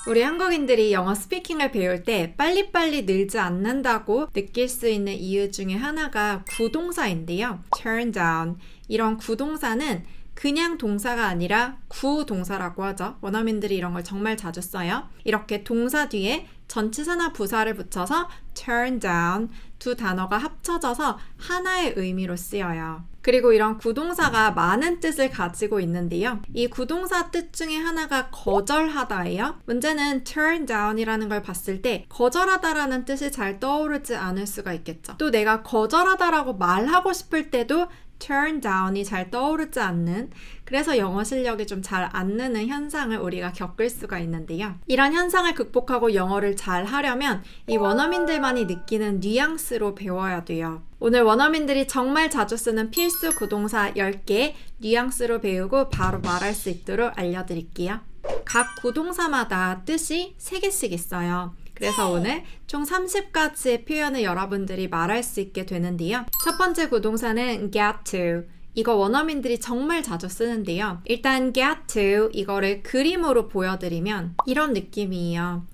우리 한국인들이 영어 스피킹을 배울 때 빨리빨리 늘지 않는다고 느낄 수 있는 이유 중에 하나가 구동사인데요. turn down. 이런 구동사는 그냥 동사가 아니라 구동사라고 하죠. 원어민들이 이런 걸 정말 자주 써요. 이렇게 동사 뒤에 전치사나 부사를 붙여서 turn down 두 단어가 합쳐져서 하나의 의미로 쓰여요. 그리고 이런 구동사가 많은 뜻을 가지고 있는데요. 이 구동사 뜻 중에 하나가 거절하다예요. 문제는 turn down이라는 걸 봤을 때 거절하다라는 뜻이 잘 떠오르지 않을 수가 있겠죠. 또 내가 거절하다라고 말하고 싶을 때도 turn down이 잘 떠오르지 않는, 그래서 영어 실력이 좀 잘 안 느는 현상을 우리가 겪을 수가 있는데요. 이런 현상을 극복하고 영어를 잘 하려면 이 원어민들만이 느끼는 뉘앙스로 배워야 돼요. 오늘 원어민들이 정말 자주 쓰는 필수 구동사 10개 뉘앙스로 배우고 바로 말할 수 있도록 알려드릴게요. 각 구동사마다 뜻이 3개씩 있어요. 그래서 오늘 총 30가지의 표현을 여러분들이 말할 수 있게 되는데요. 첫 번째 구동사는 get to. 이거 원어민들이 정말 자주 쓰는데요. 일단 get to 이거를 그림으로 보여드리면 이런 느낌이에요.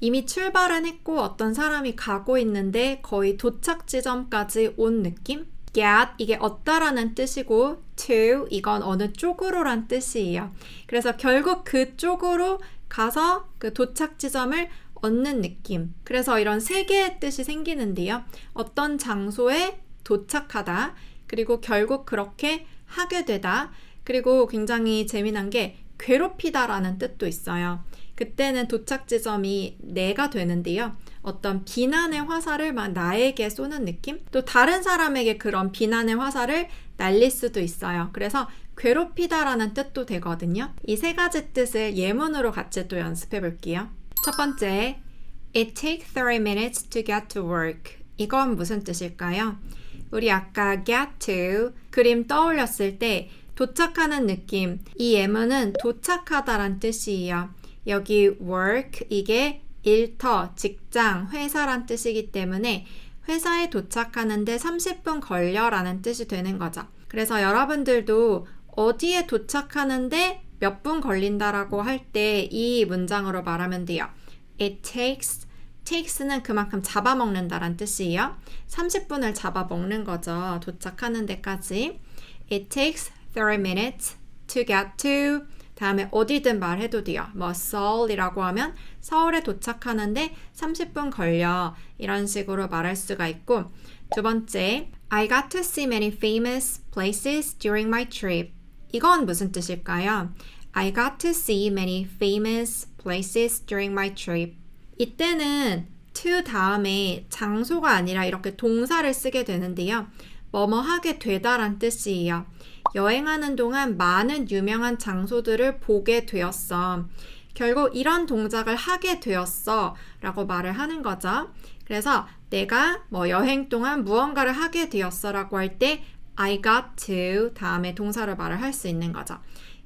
이미 출발은 했고 어떤 사람이 가고 있는데 거의 도착 지점까지 온 느낌? get 이게 어디다라는 뜻이고 to 이건 어느 쪽으로란 뜻이에요. 그래서 결국 그쪽으로 가서 그 도착 지점을 얻는 느낌. 그래서 이런 3개의 뜻이 생기는데요. 어떤 장소에 도착하다, 그리고 결국 그렇게 하게 되다, 그리고 굉장히 재미난 게 괴롭히다라는 뜻도 있어요. 그때는 도착 지점이 내가 되는데요. 어떤 비난의 화살을 막 나에게 쏘는 느낌? 또 다른 사람에게 그런 비난의 화살을 날릴 수도 있어요. 그래서 괴롭히다라는 뜻도 되거든요. 이 3가지 뜻을 예문으로 같이 또 연습해 볼게요. 첫 번째, It takes 30 minutes to get to work. 이건 무슨 뜻일까요? 우리 아까 get to 그림 떠올렸을 때 도착하는 느낌, 이 예문은 도착하다란 뜻이에요. 여기 work, 이게 일터, 직장, 회사란 뜻이기 때문에 회사에 도착하는데 30분 걸려라는 뜻이 되는 거죠. 그래서 여러분들도 어디에 도착하는데 몇 분 걸린다라고 할 때 이 문장으로 말하면 돼요. It takes는 그만큼 잡아먹는다란 뜻이에요. 30분을 잡아먹는 거죠. 도착하는 데까지. It takes 30 minutes to get to. 다음에 어디든 말해도 돼요. 뭐 Seoul이라고 하면 서울에 도착하는데 30분 걸려. 이런 식으로 말할 수가 있고, 두 번째, I got to see many famous places during my trip. 이건 무슨 뜻일까요? I got to see many famous places during my trip. 이때는 to 다음에 장소가 아니라 이렇게 동사를 쓰게 되는데요. 뭐뭐 하게 되다란 뜻이에요. 여행하는 동안 많은 유명한 장소들을 보게 되었어. 결국 이런 동작을 하게 되었어 라고 말을 하는 거죠. 그래서 내가 뭐 여행 동안 무언가를 하게 되었어 라고 할 때 I got to 다음에 동사로 말을 할 수 있는 거죠.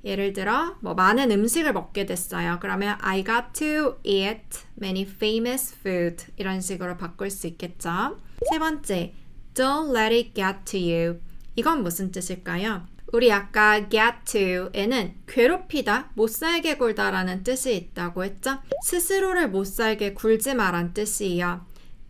예를 들어 뭐 많은 음식을 먹게 됐어요. 그러면 I got to eat many famous food 이런 식으로 바꿀 수 있겠죠. 세 번째, Don't let it get to you. 이건 무슨 뜻일까요? 우리 아까 get to에는 괴롭히다, 못살게 굴다라는 뜻이 있다고 했죠? 스스로를 못살게 굴지 마란 뜻이에요.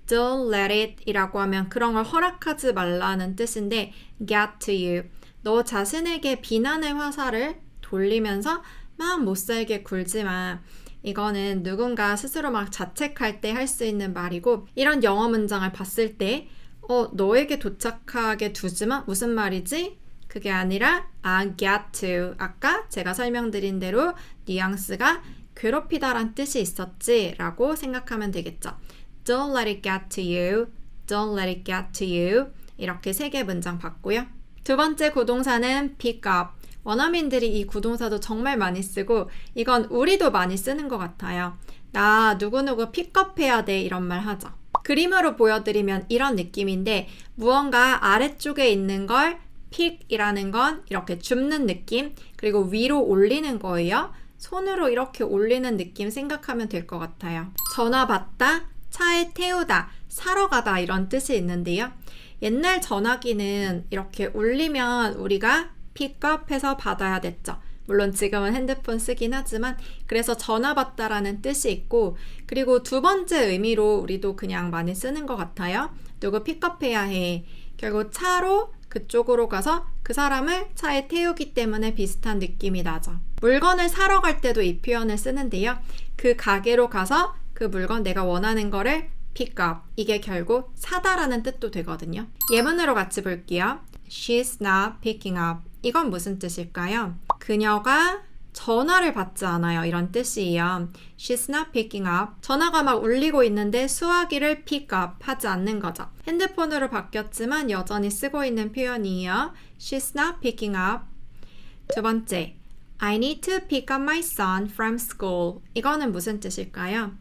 Don't let it 이라고 하면 그런 걸 허락하지 말라는 뜻인데 get to you. 너 자신에게 비난의 화살을 돌리면서 막 못살게 굴지 마. 이거는 누군가 스스로 막 자책할 때 할 수 있는 말이고, 이런 영어 문장을 봤을 때 너에게 도착하게 두지 마? 무슨 말이지? 그게 아니라 get to. 아까 제가 설명드린 대로 뉘앙스가 괴롭히다란 뜻이 있었지 라고 생각하면 되겠죠. Don't let it get to you. Don't let it get to you. 이렇게 3개 문장 봤고요. 두 번째 구동사는 pick up. 원어민들이 이 구동사도 정말 많이 쓰고 이건 우리도 많이 쓰는 것 같아요. 나 누구누구 픽업해야 돼 이런 말 하죠. 그림으로 보여드리면 이런 느낌인데 무언가 아래쪽에 있는 걸 픽이라는 건 이렇게 줍는 느낌, 그리고 위로 올리는 거예요. 손으로 이렇게 올리는 느낌 생각하면 될 것 같아요. 전화 받다, 차에 태우다, 사러 가다 이런 뜻이 있는데요. 옛날 전화기는 이렇게 올리면 우리가 픽업해서 받아야 됐죠. 물론 지금은 핸드폰 쓰긴 하지만 그래서 전화 받다라는 뜻이 있고 그리고 두 번째 의미로 우리도 그냥 많이 쓰는 것 같아요. 누구 픽업해야 해. 결국 차로 그쪽으로 가서 그 사람을 차에 태우기 때문에 비슷한 느낌이 나죠. 물건을 사러 갈 때도 이 표현을 쓰는데요. 그 가게로 가서 그 물건 내가 원하는 거를 pick up. 이게 결국 사다라는 뜻도 되거든요. 예문으로 같이 볼게요. She's not picking up. 이건 무슨 뜻일까요? 그녀가 전화를 받지 않아요. 이런 뜻이에요. She's not picking up. 전화가 막 울리고 있는데 수화기를 pick up 하지 않는 거죠. 핸드폰으로 바뀌었지만 여전히 쓰고 있는 표현이에요. She's not picking up. 두 번째, I need to pick up my son from school. 이거는 무슨 뜻일까요?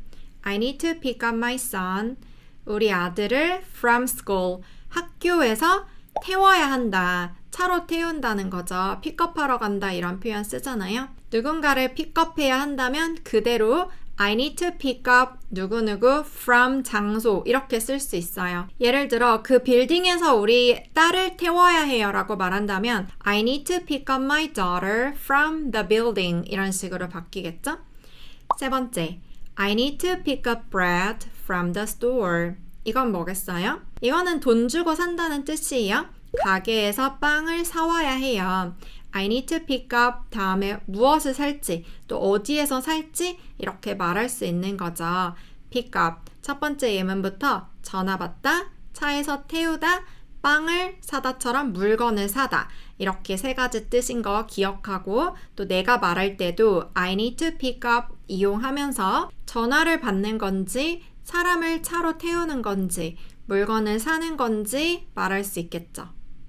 I need to pick up my son. 우리 아들을 from school. 학교에서 태워야 한다. 차로 태운다는 거죠. 픽업하러 간다 이런 표현 쓰잖아요. 누군가를 픽업해야 한다면 그대로 I need to pick up 누구누구 from 장소 이렇게 쓸 수 있어요. 예를 들어 그 빌딩에서 우리 딸을 태워야 해요 라고 말한다면 I need to pick up my daughter from the building 이런 식으로 바뀌겠죠? 세 번째, I need to pick up bread from the store. 이건 뭐겠어요? 이거는 돈 주고 산다는 뜻이에요. 가게에서 빵을 사와야 해요. I need to pick up 다음에 무엇을 살지 또 어디에서 살지 이렇게 말할 수 있는 거죠. pick up 첫 번째 예문부터 전화 받다, 차에서 태우다, 빵을 사다처럼 물건을 사다 이렇게 세 가지 뜻인 거 기억하고 또 내가 말할 때도 I need to pick up 이용하면서 전화를 받는 건지 사람을 차로 태우는 건지 물건을 사는 건지 말할 수 있겠죠.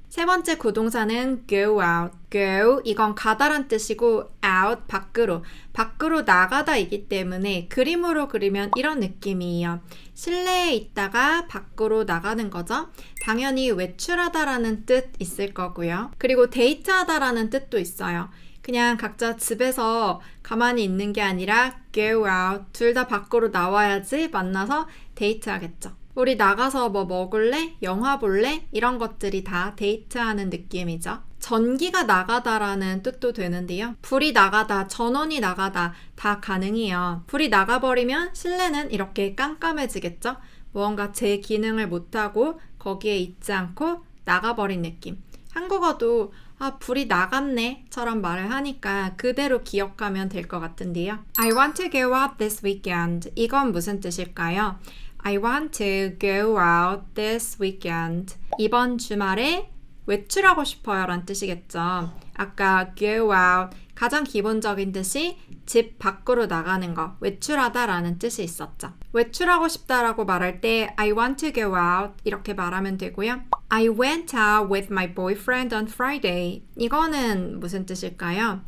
세 번째 구동사는 go out. go 이건 가다란 뜻이고 out 밖으로. 밖으로 나가다이기 때문에 그림으로 그리면 이런 느낌이에요. 실내에 있다가 밖으로 나가는 거죠. 당연히 외출하다라는 뜻 있을 거고요. 그리고 데이트하다라는 뜻도 있어요. 그냥 각자 집에서 가만히 있는 게 아니라 go out. 둘 다 밖으로 나와야지 만나서 데이트하겠죠. 우리 나가서 뭐 먹을래? 영화 볼래? 이런 것들이 다 데이트하는 느낌이죠. 전기가 나가다라는 뜻도 되는데요. 불이 나가다, 전원이 나가다 다 가능해요. 불이 나가버리면 실내는 이렇게 깜깜해지겠죠? 무언가 제 기능을 못하고 거기에 있지 않고 나가버린 느낌. 한국어도 불이 나갔네 처럼 말을 하니까 그대로 기억하면 될 것 같은데요. I want to go out this weekend. 이건 무슨 뜻일까요? I want to go out this weekend. 이번 주말에 외출하고 싶어요 라는 뜻이겠죠. 아까 go out 가장 기본적인 뜻이 집 밖으로 나가는 거, 외출하다 라는 뜻이 있었죠. 외출하고 싶다라고 말할 때 I want to go out 이렇게 말하면 되고요. I went out with my boyfriend on Friday. 이거는 무슨 뜻일까요?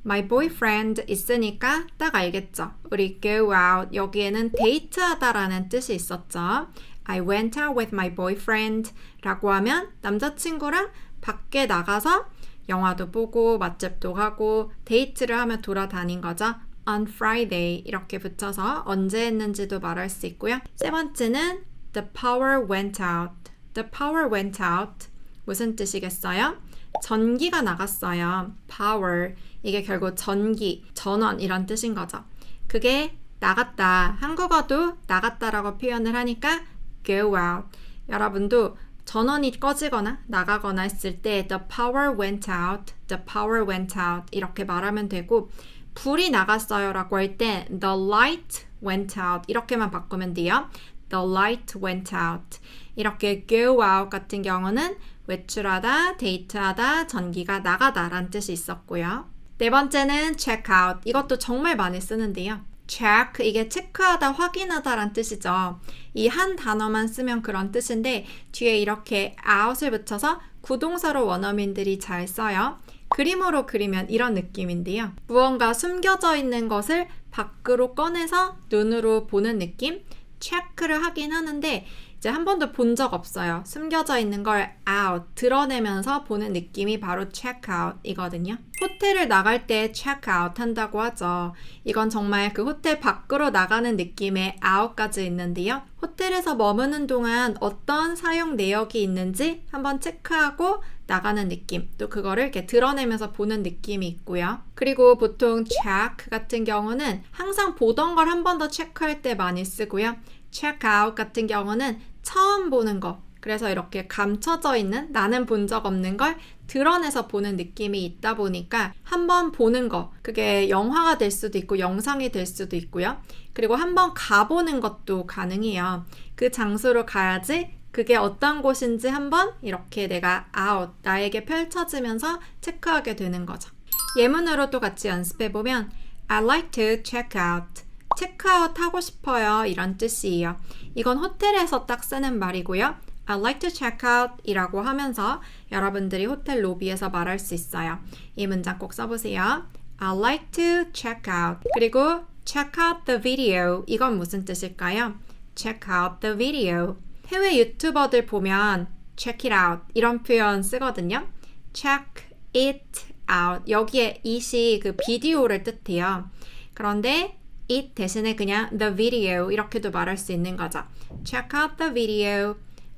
My boyfriend 있으니까 딱 알겠죠. 우리 go out 여기에는 데이트하다라는 뜻이 있었죠. I went out with my boyfriend 라고 하면 남자친구랑 밖에 나가서 영화도 보고 맛집도 가고 데이트를 하며 돌아다닌 거죠. On Friday 이렇게 붙여서 언제 했는지도 말할 수 있고요. 세 번째는 The power went out. The power went out 무슨 뜻이겠어요? 전기가 나갔어요. Power 이게 결국 전기, 전원 이런 뜻인 거죠. 그게 나갔다. 한국어도 나갔다라고 표현을 하니까 go out. 여러분도 전원이 꺼지거나 나가거나 했을 때 the power went out, the power went out 이렇게 말하면 되고 불이 나갔어요 라고 할 때 the light went out 이렇게만 바꾸면 돼요. The light went out. 이렇게 go out 같은 경우는 외출하다, 데이트하다, 전기가 나가다 라는 뜻이 있었고요. 네 번째는 check out. 이것도 정말 많이 쓰는데요. check, 이게 체크하다, 확인하다 라는 뜻이죠. 이 한 단어만 쓰면 그런 뜻인데 뒤에 이렇게 out을 붙여서 구동사로 원어민들이 잘 써요. 그림으로 그리면 이런 느낌인데요. 무언가 숨겨져 있는 것을 밖으로 꺼내서 눈으로 보는 느낌? 체크를 하긴 하는데 이제 한 번도 본 적 없어요. 숨겨져 있는 걸 out, 드러내면서 보는 느낌이 바로 check out 이거든요. 호텔을 나갈 때 check out 한다고 하죠. 이건 정말 그 호텔 밖으로 나가는 느낌의 out까지 있는데요. 호텔에서 머무는 동안 어떤 사용 내역이 있는지 한번 체크하고 나가는 느낌, 또 그거를 이렇게 드러내면서 보는 느낌이 있고요. 그리고 보통 check 같은 경우는 항상 보던 걸 한 번 더 체크할 때 많이 쓰고요. check out 같은 경우는 처음 보는 거, 그래서 이렇게 감춰져 있는 나는 본 적 없는 걸 드러내서 보는 느낌이 있다 보니까 한번 보는 거, 그게 영화가 될 수도 있고 영상이 될 수도 있고요. 그리고 한번 가보는 것도 가능해요. 그 장소로 가야지 그게 어떤 곳인지 한번 이렇게 내가 out, 나에게 펼쳐지면서 체크하게 되는 거죠. 예문으로 또 같이 연습해보면 I like to check out. 체크아웃 하고 싶어요. 이런 뜻이에요. 이건 호텔에서 딱 쓰는 말이고요. I like to check out 이라고 하면서 여러분들이 호텔 로비에서 말할 수 있어요. 이 문장 꼭 써보세요. I like to check out. 그리고 check out the video. 이건 무슨 뜻일까요? check out the video. 해외 유튜버들 보면 check it out 이런 표현 쓰거든요. check it out. 여기에 it이 그 비디오를 뜻해요. 그런데 it 대신에 그냥 the video 이렇게도 말할 수 있는 거죠. check out the video.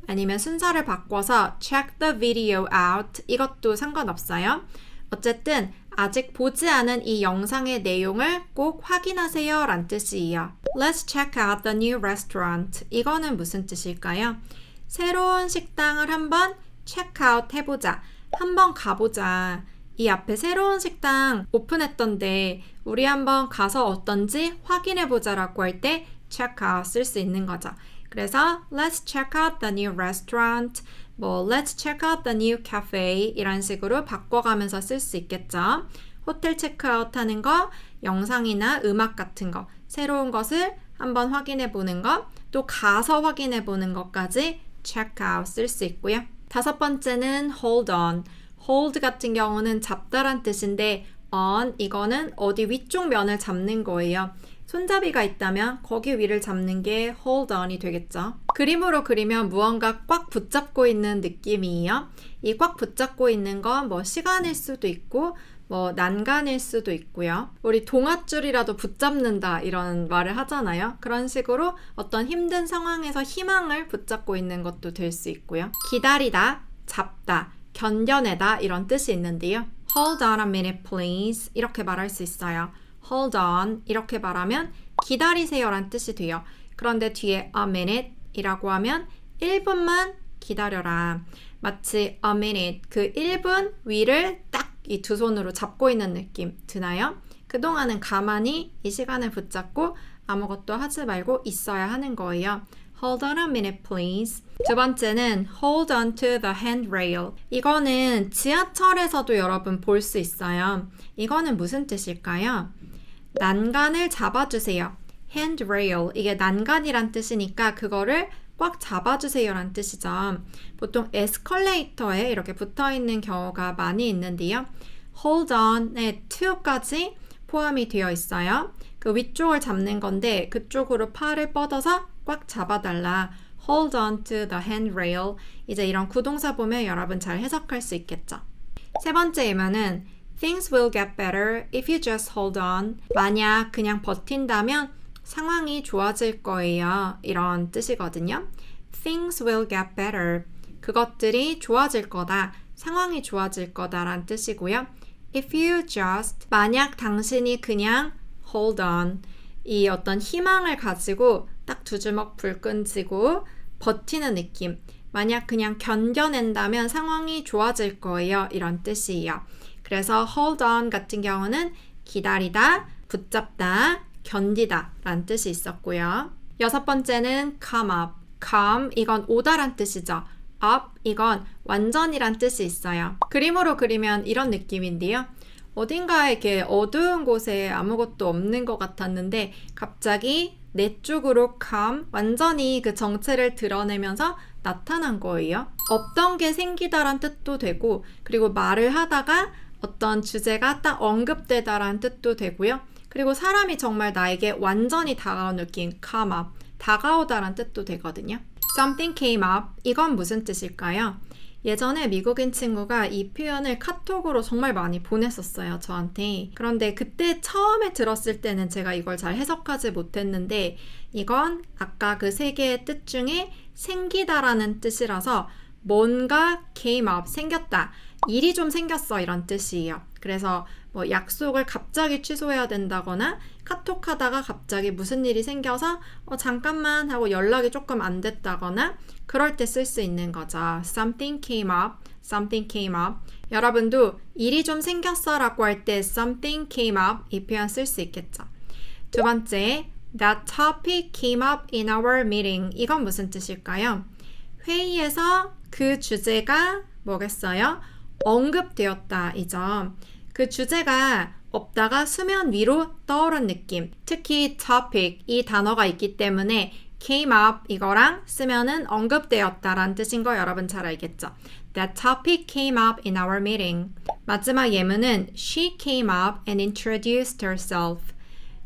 아니면 순서를 바꿔서 check the video out 이것도 상관없어요. 어쨌든 아직 보지 않은 이 영상의 내용을 꼭 확인하세요 란 뜻이에요. Let's check out the new restaurant. 이거는 무슨 뜻일까요? 새로운 식당을 한번 check out 해보자. 한번 가보자. 이 앞에 새로운 식당 오픈했던데 우리 한번 가서 어떤지 확인해보자 라고 할 때 check out 쓸 수 있는 거죠. 그래서 let's check out the new restaurant, 뭐 let's check out the new cafe 이런 식으로 바꿔가면서 쓸 수 있겠죠. 호텔 체크아웃 하는 거, 영상이나 음악 같은 거, 새로운 것을 한번 확인해 보는 거, 또 가서 확인해 보는 것까지 check out 쓸 수 있고요. 다섯 번째는 hold on. hold 같은 경우는 잡다란 뜻인데 on 이거는 어디 위쪽 면을 잡는 거예요. 손잡이가 있다면 거기 위를 잡는 게 hold on이 되겠죠. 그림으로 그리면 무언가 꽉 붙잡고 있는 느낌이에요. 이 꽉 붙잡고 있는 건 뭐 시간일 수도 있고 뭐 난간일 수도 있고요. 우리 동아줄이라도 붙잡는다 이런 말을 하잖아요. 그런 식으로 어떤 힘든 상황에서 희망을 붙잡고 있는 것도 될 수 있고요. 기다리다, 잡다, 견뎌내다 이런 뜻이 있는데요. Hold on a minute please 이렇게 말할 수 있어요. Hold on 이렇게 말하면 기다리세요 란 뜻이 돼요. 그런데 뒤에 a minute 이라고 하면 1분만 기다려라. 마치 a minute 그 1분 위를 딱 이 두 손으로 잡고 있는 느낌 드나요? 그동안은 가만히 이 시간을 붙잡고 아무것도 하지 말고 있어야 하는 거예요. Hold on a minute please. 두 번째는 hold on to the handrail. 이거는 지하철에서도 여러분 볼 수 있어요. 이거는 무슨 뜻일까요? 난간을 잡아주세요. handrail. 이게 난간이란 뜻이니까 그거를 꽉 잡아주세요 란 뜻이죠. 보통 에스컬레이터에 이렇게 붙어있는 경우가 많이 있는데요. hold on에 to까지 포함이 되어 있어요. 그 위쪽을 잡는 건데 그쪽으로 팔을 뻗어서 꽉 잡아달라. hold on to the handrail. 이제 이런 구동사 보면 여러분 잘 해석할 수 있겠죠. 세 번째 예문은 Things will get better if you just hold on. 만약 그냥 버틴다면 상황이 좋아질 거예요. 이런 뜻이거든요. Things will get better. 그것들이 좋아질 거다. 상황이 좋아질 거다라는 뜻이고요. If you just, 만약 당신이 그냥 hold on, 이 어떤 희망을 가지고 딱 두 주먹 불끈 쥐고 버티는 느낌. 만약 그냥 견뎌낸다면 상황이 좋아질 거예요. 이런 뜻이에요. 그래서 hold on 같은 경우는 기다리다, 붙잡다, 견디다 라는 뜻이 있었고요. 여섯 번째는 come up. come 이건 오다란 뜻이죠. up 이건 완전이란 뜻이 있어요. 그림으로 그리면 이런 느낌인데요. 어딘가에 이렇게 어두운 곳에 아무것도 없는 것 같았는데 갑자기 내 쪽으로 come 완전히 그 정체를 드러내면서 나타난 거예요. 없던 게 생기다란 뜻도 되고 그리고 말을 하다가 어떤 주제가 딱 언급되다란 뜻도 되고요. 그리고 사람이 정말 나에게 완전히 다가온 느낌, come up, 다가오다란 뜻도 되거든요. Something came up, 이건 무슨 뜻일까요? 예전에 미국인 친구가 이 표현을 카톡으로 정말 많이 보냈었어요, 저한테. 그런데 그때 처음에 들었을 때는 제가 이걸 잘 해석하지 못했는데 이건 아까 그 세 개의 뜻 중에 생기다라는 뜻이라서 뭔가 came up, 생겼다. 일이 좀 생겼어 이런 뜻이에요. 그래서 뭐 약속을 갑자기 취소해야 된다거나 카톡하다가 갑자기 무슨 일이 생겨서 잠깐만 하고 연락이 조금 안 됐다거나 그럴 때 쓸 수 있는 거죠. Something came up, something came up. 여러분도 일이 좀 생겼어 라고 할 때 something came up 이 표현 쓸 수 있겠죠. 두 번째, That topic came up in our meeting. 이건 무슨 뜻일까요? 회의에서 그 주제가 뭐겠어요? 언급되었다 이죠. 그 주제가 없다가 수면 위로 떠오른 느낌. 특히 topic 이 단어가 있기 때문에 came up 이거랑 쓰면은 언급되었다라는 뜻인 거 여러분 잘 알겠죠? That topic came up in our meeting. 마지막 예문은 She came up and introduced herself.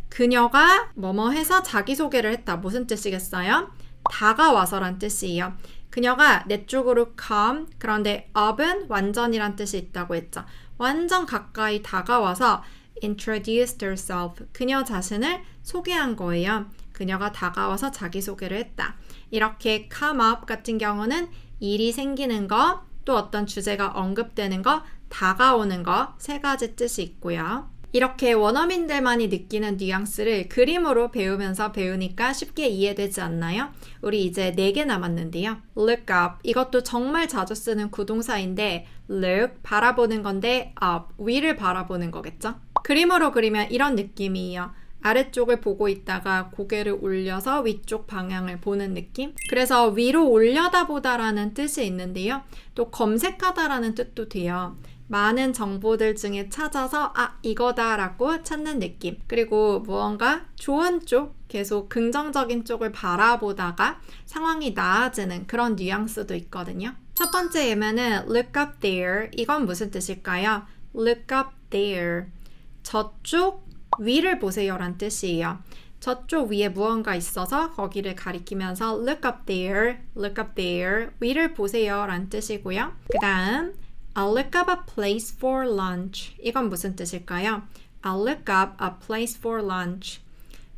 그녀가 뭐뭐 해서 자기소개를 했다. 무슨 뜻이겠어요? 다가와서란 뜻이에요. 그녀가 내 쪽으로 come, 그런데 up은 완전이란 뜻이 있다고 했죠. 완전 가까이 다가와서 introduced herself, 그녀 자신을 소개한 거예요. 그녀가 다가와서 자기소개를 했다. 이렇게 come up 같은 경우는 일이 생기는 거, 또 어떤 주제가 언급되는 거, 다가오는 거 세 가지 뜻이 있고요. 이렇게 원어민들만이 느끼는 뉘앙스를 그림으로 배우면서 배우니까 쉽게 이해되지 않나요? 우리 이제 4개 남았는데요. Look up, 이것도 정말 자주 쓰는 구동사인데 look, 바라보는 건데 up, 위를 바라보는 거겠죠? 그림으로 그리면 이런 느낌이에요. 아래쪽을 보고 있다가 고개를 올려서 위쪽 방향을 보는 느낌? 그래서 위로 올려다보다라는 뜻이 있는데요. 또 검색하다라는 뜻도 돼요. 많은 정보들 중에 찾아서 이거다라고 찾는 느낌. 그리고 무언가 좋은 쪽, 계속 긍정적인 쪽을 바라보다가 상황이 나아지는 그런 뉘앙스도 있거든요. 첫 번째 예문은 look up there. 이건 무슨 뜻일까요? look up there. 저쪽 위를 보세요 란 뜻이에요. 저쪽 위에 무언가 있어서 거기를 가리키면서 look up there, look up there. 위를 보세요 란 뜻이고요. 그 다음 I'll look up a place for lunch. 이건 무슨 뜻일까요? I'll look up a place for lunch.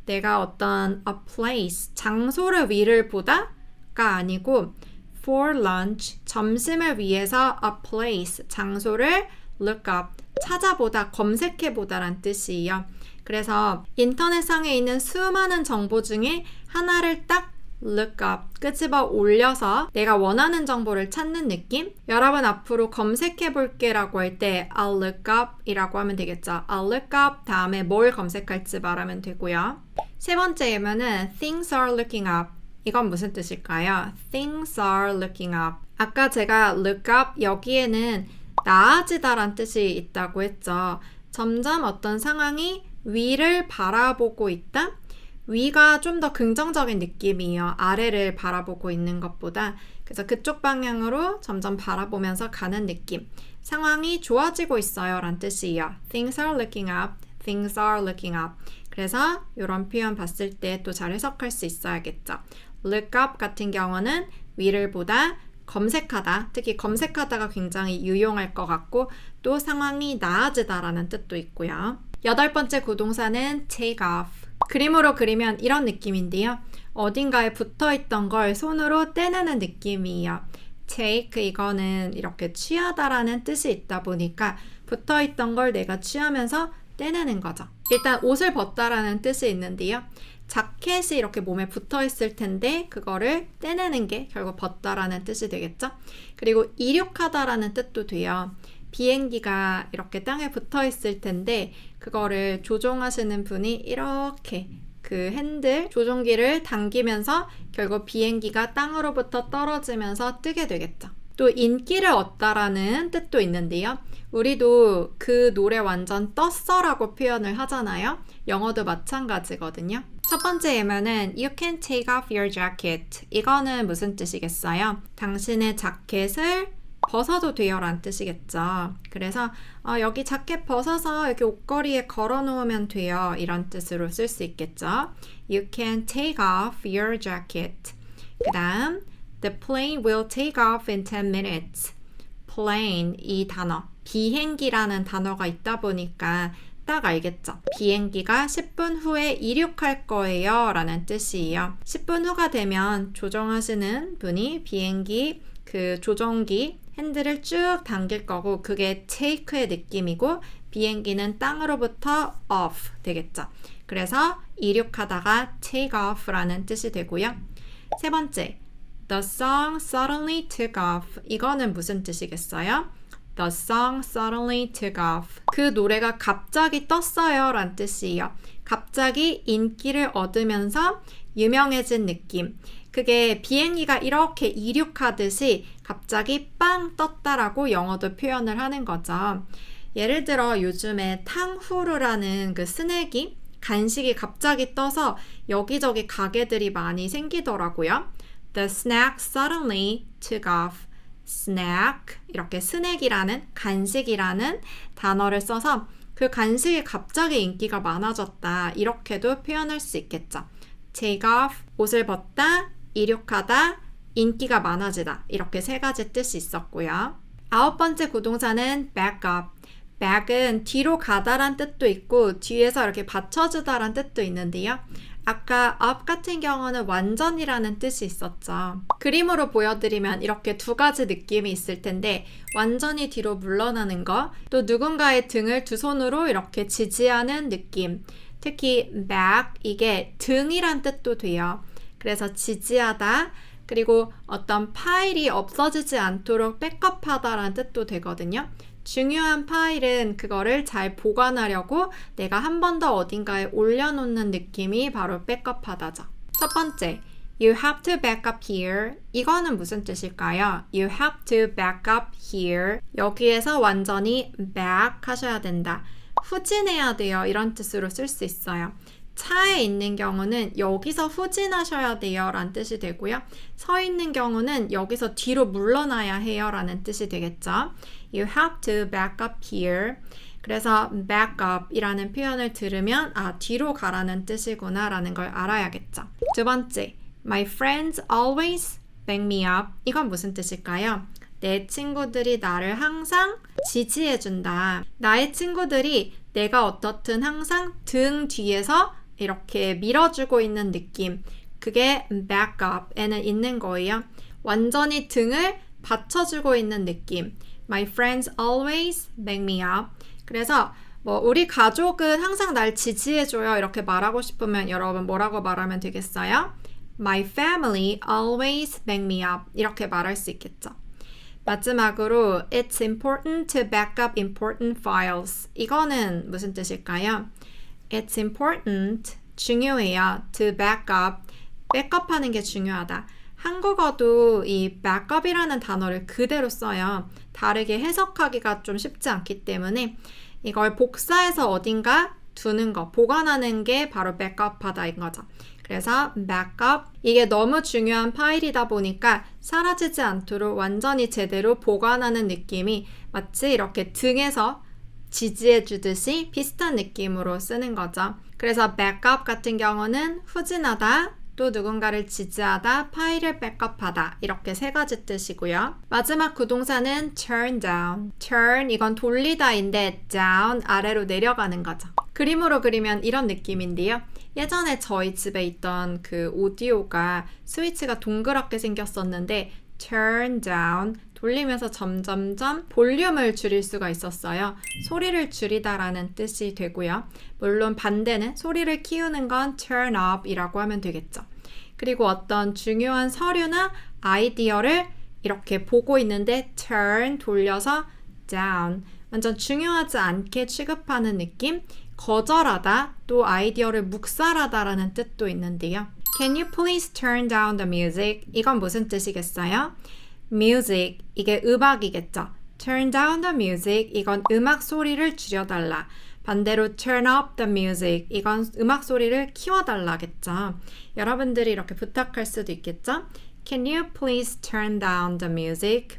내가 어떤 a place, 장소를 위를 보다가 아니고 for lunch, 점심을 위해서 a place, 장소를 look up, 찾아보다, 검색해보다란 뜻이에요. 그래서 인터넷상에 있는 수많은 정보 중에 하나를 딱 look up, 끄집어 올려서 내가 원하는 정보를 찾는 느낌? 여러분 앞으로 검색해 볼게 라고 할 때 I'll look up 이라고 하면 되겠죠. I'll look up 다음에 뭘 검색할지 말하면 되고요. 세 번째 예문은 things are looking up. 이건 무슨 뜻일까요? things are looking up. 아까 제가 look up 여기에는 나아지다란 뜻이 있다고 했죠. 점점 어떤 상황이 위를 바라보고 있다? 위가 좀 더 긍정적인 느낌이에요. 아래를 바라보고 있는 것보다. 그래서 그쪽 방향으로 점점 바라보면서 가는 느낌. 상황이 좋아지고 있어요 란 뜻이에요. Things are looking up. Things are looking up. 그래서 이런 표현 봤을 때 또 잘 해석할 수 있어야겠죠. Look up 같은 경우는 위를 보다, 검색하다, 특히 검색하다가 굉장히 유용할 것 같고 또 상황이 나아지다라는 뜻도 있고요. 8번째 구동사는 take off. 그림으로 그리면 이런 느낌인데요. 어딘가에 붙어있던 걸 손으로 떼내는 느낌이에요. take 이거는 이렇게 취하다라는 뜻이 있다 보니까 붙어있던 걸 내가 취하면서 떼내는 거죠. 일단 옷을 벗다라는 뜻이 있는데요. 자켓이 이렇게 몸에 붙어있을 텐데 그거를 떼내는 게 결국 벗다라는 뜻이 되겠죠. 그리고 이륙하다라는 뜻도 돼요. 비행기가 이렇게 땅에 붙어 있을 텐데 그거를 조종하시는 분이 이렇게 그 핸들 조종기를 당기면서 결국 비행기가 땅으로부터 떨어지면서 뜨게 되겠죠. 또 인기를 얻다라는 뜻도 있는데요. 우리도 그 노래 완전 떴어라고 표현을 하잖아요. 영어도 마찬가지거든요. 첫 번째 예문은 You can take off your jacket. 이거는 무슨 뜻이겠어요? 당신의 자켓을 벗어도 돼요 란 뜻이겠죠. 그래서 여기 자켓 벗어서 여기 옷걸이에 걸어 놓으면 돼요 이런 뜻으로 쓸 수 있겠죠. You can take off your jacket. 그 다음 The plane will take off in 10 minutes. plane 이 단어, 비행기라는 단어가 있다 보니까 딱 알겠죠? 비행기가 10분 후에 이륙할 거예요 라는 뜻이에요. 10분 후가 되면 조종하시는 분이 비행기 그 조종기 핸들을 쭉 당길 거고 그게 take의 느낌이고 비행기는 땅으로부터 off 되겠죠. 그래서 이륙하다가 take off라는 뜻이 되고요. 세 번째, the song suddenly took off. 이거는 무슨 뜻이겠어요? The song suddenly took off. 그 노래가 갑자기 떴어요 라는 뜻이에요. 갑자기 인기를 얻으면서 유명해진 느낌. 그게 비행기가 이렇게 이륙하듯이 갑자기 빵 떴다라고 영어도 표현을 하는 거죠. 예를 들어 요즘에 탕후루라는 그 스낵이 간식이 갑자기 떠서 여기저기 가게들이 많이 생기더라고요. The snack suddenly took off. snack 이렇게 스낵이라는 간식이라는 단어를 써서 그 간식이 갑자기 인기가 많아졌다 이렇게도 표현할 수 있겠죠. take off 옷을 벗다, 이륙하다, 인기가 많아지다 이렇게 세 가지 뜻이 있었고요. 아홉 번째 구동사는 back up. back은 뒤로 가다란 뜻도 있고 뒤에서 이렇게 받쳐주다란 뜻도 있는데요. 아까 up 같은 경우는 완전이라는 뜻이 있었죠. 그림으로 보여드리면 이렇게 두 가지 느낌이 있을 텐데 완전히 뒤로 물러나는 거, 또 누군가의 등을 두 손으로 이렇게 지지하는 느낌. 특히 back, 이게 등이란 뜻도 돼요. 그래서 지지하다, 그리고 어떤 파일이 없어지지 않도록 백업하다라는 뜻도 되거든요. 중요한 파일은 그거를 잘 보관하려고 내가 한 번 더 어딘가에 올려놓는 느낌이 바로 백업하다죠. 첫 번째, you have to back up here. 이거는 무슨 뜻일까요? You have to back up here. 여기에서 완전히 back 하셔야 된다. 후진해야 돼요. 이런 뜻으로 쓸 수 있어요. 차에 있는 경우는 여기서 후진하셔야 돼요 라는 뜻이 되고요. 서 있는 경우는 여기서 뒤로 물러나야 해요 라는 뜻이 되겠죠. You have to back up here. 그래서 back up 이라는 표현을 들으면 뒤로 가라는 뜻이구나 라는 걸 알아야겠죠. 두 번째, my friends always back me up. 이건 무슨 뜻일까요? 내 친구들이 나를 항상 지지해준다. 나의 친구들이 내가 어떻든 항상 등 뒤에서 이렇게 밀어주고 있는 느낌. 그게 back up에는 있는 거예요. 완전히 등을 받쳐주고 있는 느낌. My friends always back me up. 그래서 우리 가족은 항상 날 지지해줘요. 이렇게 말하고 싶으면 여러분 뭐라고 말하면 되겠어요? My family always back me up. 이렇게 말할 수 있겠죠. 마지막으로 It's important to back up important files. 이거는 무슨 뜻일까요? It's important, 중요해요. To back up, 백업하는 게 중요하다. 한국어도 이 backup이라는 단어를 그대로 써요. 다르게 해석하기가 좀 쉽지 않기 때문에 이걸 복사해서 어딘가 두는 거, 보관하는 게 바로 백업하다인 거죠. 그래서 backup, 이게 너무 중요한 파일이다 보니까 사라지지 않도록 완전히 제대로 보관하는 느낌이 마치 이렇게 등에서 지지해 주듯이 비슷한 느낌으로 쓰는 거죠. 그래서 backup 같은 경우는 후진하다, 또 누군가를 지지하다, 파일을 백업하다 이렇게 세 가지 뜻이고요. 마지막 구동사는 turn down. turn 이건 돌리다인데 down 아래로 내려가는 거죠. 그림으로 그리면 이런 느낌인데요. 예전에 저희 집에 있던 그 오디오가 스위치가 동그랗게 생겼었는데 turn down 돌리면서 점점점 볼륨을 줄일 수가 있었어요. 소리를 줄이다라는 뜻이 되고요. 물론 반대는 소리를 키우는 건 turn up 이라고 하면 되겠죠. 그리고 어떤 중요한 서류나 아이디어를 이렇게 보고 있는데 turn 돌려서 down 완전 중요하지 않게 취급하는 느낌, 거절하다, 또 아이디어를 묵살하다라는 뜻도 있는데요. Can you please turn down the music? 이건 무슨 뜻이겠어요? music, 이게 음악이겠죠. turn down the music, 이건 음악 소리를 줄여달라. 반대로 turn up the music, 이건 음악 소리를 키워달라겠죠. 여러분들이 이렇게 부탁할 수도 있겠죠. Can you please turn down the music?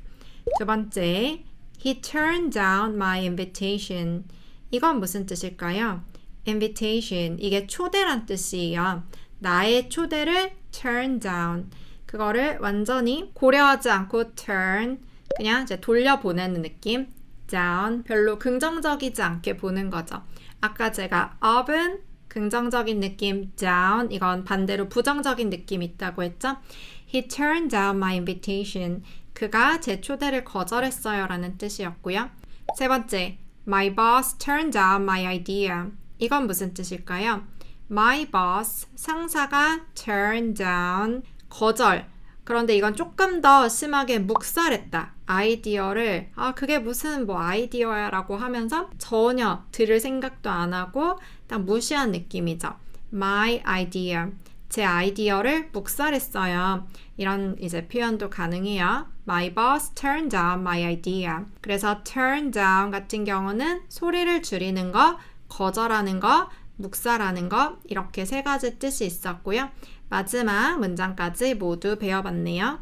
두 번째, he turned down my invitation. 이건 무슨 뜻일까요? invitation, 이게 초대란 뜻이에요. 나의 초대를 turn down. 그거를 완전히 고려하지 않고 turn, 그냥 이제 돌려보내는 느낌. down, 별로 긍정적이지 않게 보는 거죠. 아까 제가 up은 긍정적인 느낌, down, 이건 반대로 부정적인 느낌이 있다고 했죠. He turned down my invitation. 그가 제 초대를 거절했어요 라는 뜻이었고요. 세 번째, my boss turned down my idea. 이건 무슨 뜻일까요? My boss, 상사가 turn down, 거절. 그런데 이건 조금 더 심하게 묵살했다. 아이디어를 그게 무슨 뭐 아이디어야 라고 하면서 전혀 들을 생각도 안 하고 딱 무시한 느낌이죠. My idea. 제 아이디어를 묵살했어요. 이런 이제 표현도 가능해요. My boss turned down my idea. 그래서 turn down 같은 경우는 소리를 줄이는 거, 거절하는 거, 묵살하는 거 이렇게 세 가지 뜻이 있었고요. 마지막 문장까지 모두 배워봤네요.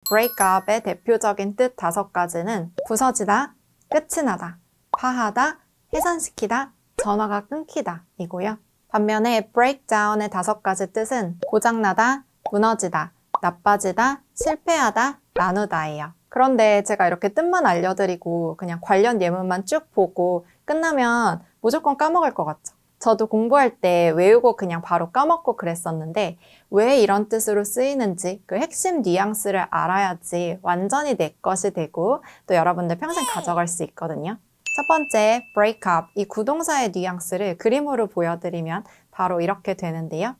break up의 대표적인 뜻 5가지는 부서지다, 끝이 나다, 파하다, 해산시키다, 전화가 끊기다 이고요. 반면에 break down의 5가지 뜻은 고장나다, 무너지다, 나빠지다, 실패하다, 나누다예요. 그런데 제가 이렇게 뜻만 알려드리고 그냥 관련 예문만 쭉 보고 끝나면 무조건 까먹을 것 같죠. 저도 공부할 때 외우고 그냥 바로 까먹고 그랬었는데 왜 이런 뜻으로 쓰이는지 그 핵심 뉘앙스를 알아야지 완전히 내 것이 되고 또 여러분들 평생 가져갈 수 있거든요. 첫 번째, break up. 이 구동사의 뉘앙스를 그림으로 보여드리면 바로 이렇게 되는데요.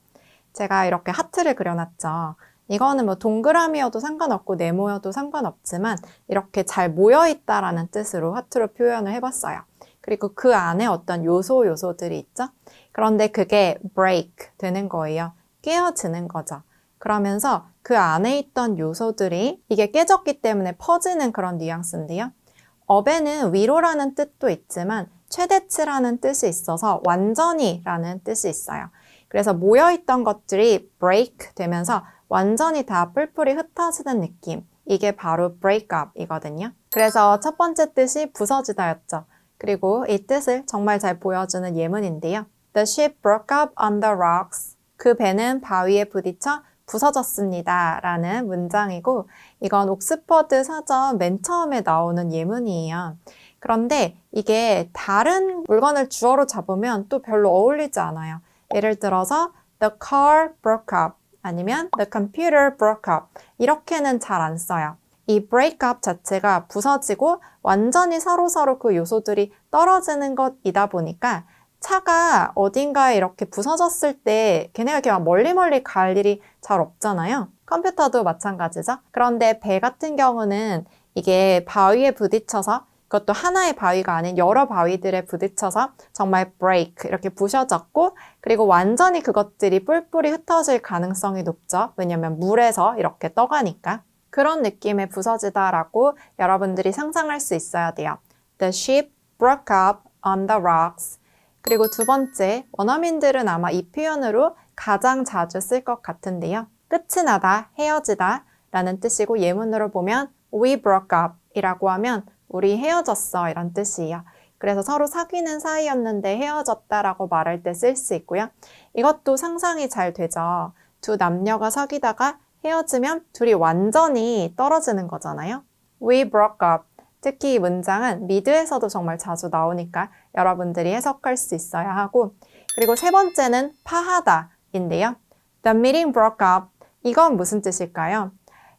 제가 이렇게 하트를 그려놨죠. 이거는 뭐 동그라미여도 상관없고 네모여도 상관없지만 이렇게 잘 모여있다라는 뜻으로 하트로 표현을 해봤어요. 그리고 그 안에 어떤 요소들이 있죠? 그런데 그게 break 되는 거예요. 깨어지는 거죠. 그러면서 그 안에 있던 요소들이 이게 깨졌기 때문에 퍼지는 그런 뉘앙스인데요. up에는 위로라는 뜻도 있지만 최대치라는 뜻이 있어서 완전히라는 뜻이 있어요. 그래서 모여있던 것들이 break 되면서 완전히 다 뿔뿔이 흩어지는 느낌. 이게 바로 break up이거든요. 그래서 첫 번째 뜻이 부서지다였죠. 그리고 이 뜻을 정말 잘 보여주는 예문인데요. The ship broke up on the rocks. 그 배는 바위에 부딪혀 부서졌습니다. 라는 문장이고 이건 옥스퍼드 사전 맨 처음에 나오는 예문이에요. 그런데 이게 다른 물건을 주어로 잡으면 또 별로 어울리지 않아요. 예를 들어서 The car broke up 아니면 The computer broke up 이렇게는 잘 안 써요. 이 break up 자체가 부서지고 완전히 서로 그 요소들이 떨어지는 것이다 보니까 차가 어딘가에 이렇게 부서졌을 때 걔네가 이렇게 막 멀리 갈 일이 잘 없잖아요. 컴퓨터도 마찬가지죠. 그런데 배 같은 경우는 이게 바위에 부딪혀서 그것도 하나의 바위가 아닌 여러 바위들에 부딪혀서 정말 break 이렇게 부셔졌고 그리고 완전히 그것들이 뿔뿔이 흩어질 가능성이 높죠. 왜냐면 물에서 이렇게 떠가니까. 그런 느낌의 부서지다라고 여러분들이 상상할 수 있어야 돼요. The ship broke up on the rocks. 그리고 두 번째, 원어민들은 아마 이 표현으로 가장 자주 쓸 것 같은데요. 끝이 나다, 헤어지다 라는 뜻이고 예문으로 보면 we broke up 이라고 하면 우리 헤어졌어 이런 뜻이에요. 그래서 서로 사귀는 사이였는데 헤어졌다라고 말할 때 쓸 수 있고요. 이것도 상상이 잘 되죠. 두 남녀가 사귀다가 헤어지면 둘이 완전히 떨어지는 거잖아요. We broke up. 특히 이 문장은 미드에서도 정말 자주 나오니까 여러분들이 해석할 수 있어야 하고 그리고 세 번째는 파하다인데요. The meeting broke up. 이건 무슨 뜻일까요?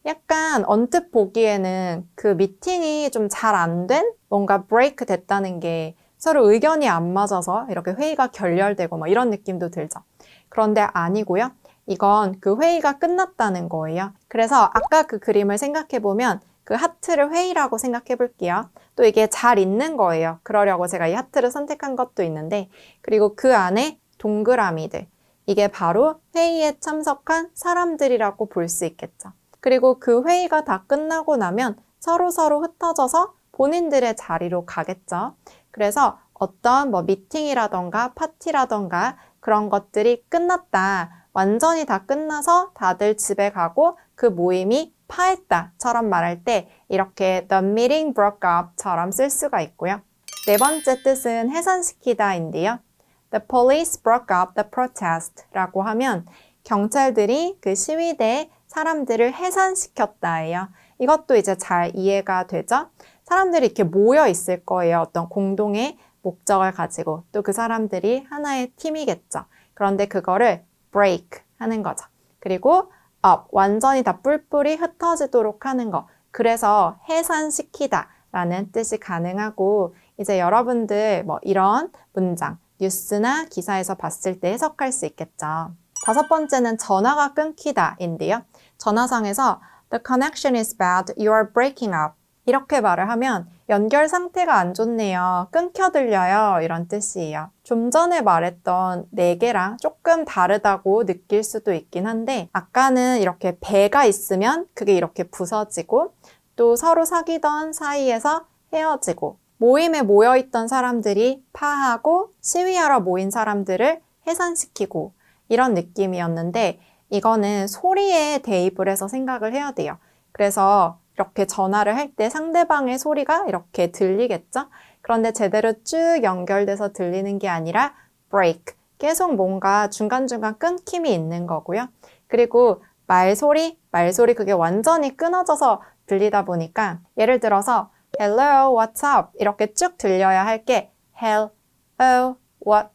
약간 언뜻 보기에는 그 미팅이 좀 잘 안 된 뭔가 break 됐다는 게 서로 의견이 안 맞아서 이렇게 회의가 결렬되고 뭐 이런 느낌도 들죠. 그런데 아니고요. 이건 그 회의가 끝났다는 거예요. 그래서 아까 그 그림을 생각해보면 그 하트를 회의라고 생각해 볼게요. 또 이게 잘 있는 거예요. 그러려고 제가 이 하트를 선택한 것도 있는데 그리고 그 안에 동그라미들. 이게 바로 회의에 참석한 사람들이라고 볼 수 있겠죠. 그리고 그 회의가 다 끝나고 나면 서로 흩어져서 본인들의 자리로 가겠죠. 그래서 어떤 뭐 미팅이라던가 파티라던가 그런 것들이 끝났다. 완전히 다 끝나서 다들 집에 가고 그 모임이 파했다처럼 말할 때 이렇게 the meeting broke up처럼 쓸 수가 있고요. 네 번째 뜻은 해산시키다인데요. The police broke up the protest라고 하면 경찰들이 그 시위대에 사람들을 해산시켰다예요. 이것도 이제 잘 이해가 되죠? 사람들이 이렇게 모여 있을 거예요. 어떤 공동의 목적을 가지고. 또 그 사람들이 하나의 팀이겠죠. 그런데 그거를 break 하는 거죠. 그리고 up, 완전히 다 뿔뿔이 흩어지도록 하는 거. 그래서 해산시키다 라는 뜻이 가능하고 이제 여러분들 뭐 이런 문장, 뉴스나 기사에서 봤을 때 해석할 수 있겠죠. 다섯 번째는 전화가 끊기다인데요. 전화상에서 The connection is bad, you are breaking up. 이렇게 말을 하면 연결 상태가 안 좋네요. 끊겨 들려요. 이런 뜻이에요. 좀 전에 말했던 네 개랑 조금 다르다고 느낄 수도 있긴 한데 아까는 이렇게 배가 있으면 그게 이렇게 부서지고 또 서로 사귀던 사이에서 헤어지고 모임에 모여있던 사람들이 파하고 시위하러 모인 사람들을 해산시키고 이런 느낌이었는데 이거는 소리에 대입을 해서 생각을 해야 돼요. 그래서 이렇게 전화를 할 때 상대방의 소리가 이렇게 들리겠죠? 그런데 제대로 쭉 연결돼서 들리는 게 아니라 break, 계속 뭔가 중간중간 끊김이 있는 거고요. 그리고 말소리 그게 완전히 끊어져서 들리다 보니까 예를 들어서 hello, what's up 이렇게 쭉 들려야 할 게 hello, what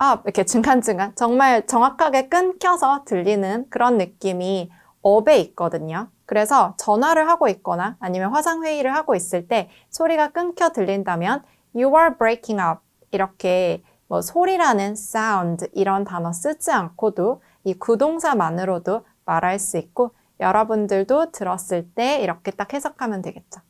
up 이렇게 중간중간 정말 정확하게 끊겨서 들리는 그런 느낌이 up에 있거든요. 그래서 전화를 하고 있거나 아니면 화상회의를 하고 있을 때 소리가 끊겨 들린다면 you are breaking up 이렇게 뭐 소리라는 sound 이런 단어 쓰지 않고도 이 구동사만으로도 말할 수 있고 여러분들도 들었을 때 이렇게 딱 해석하면 되겠죠.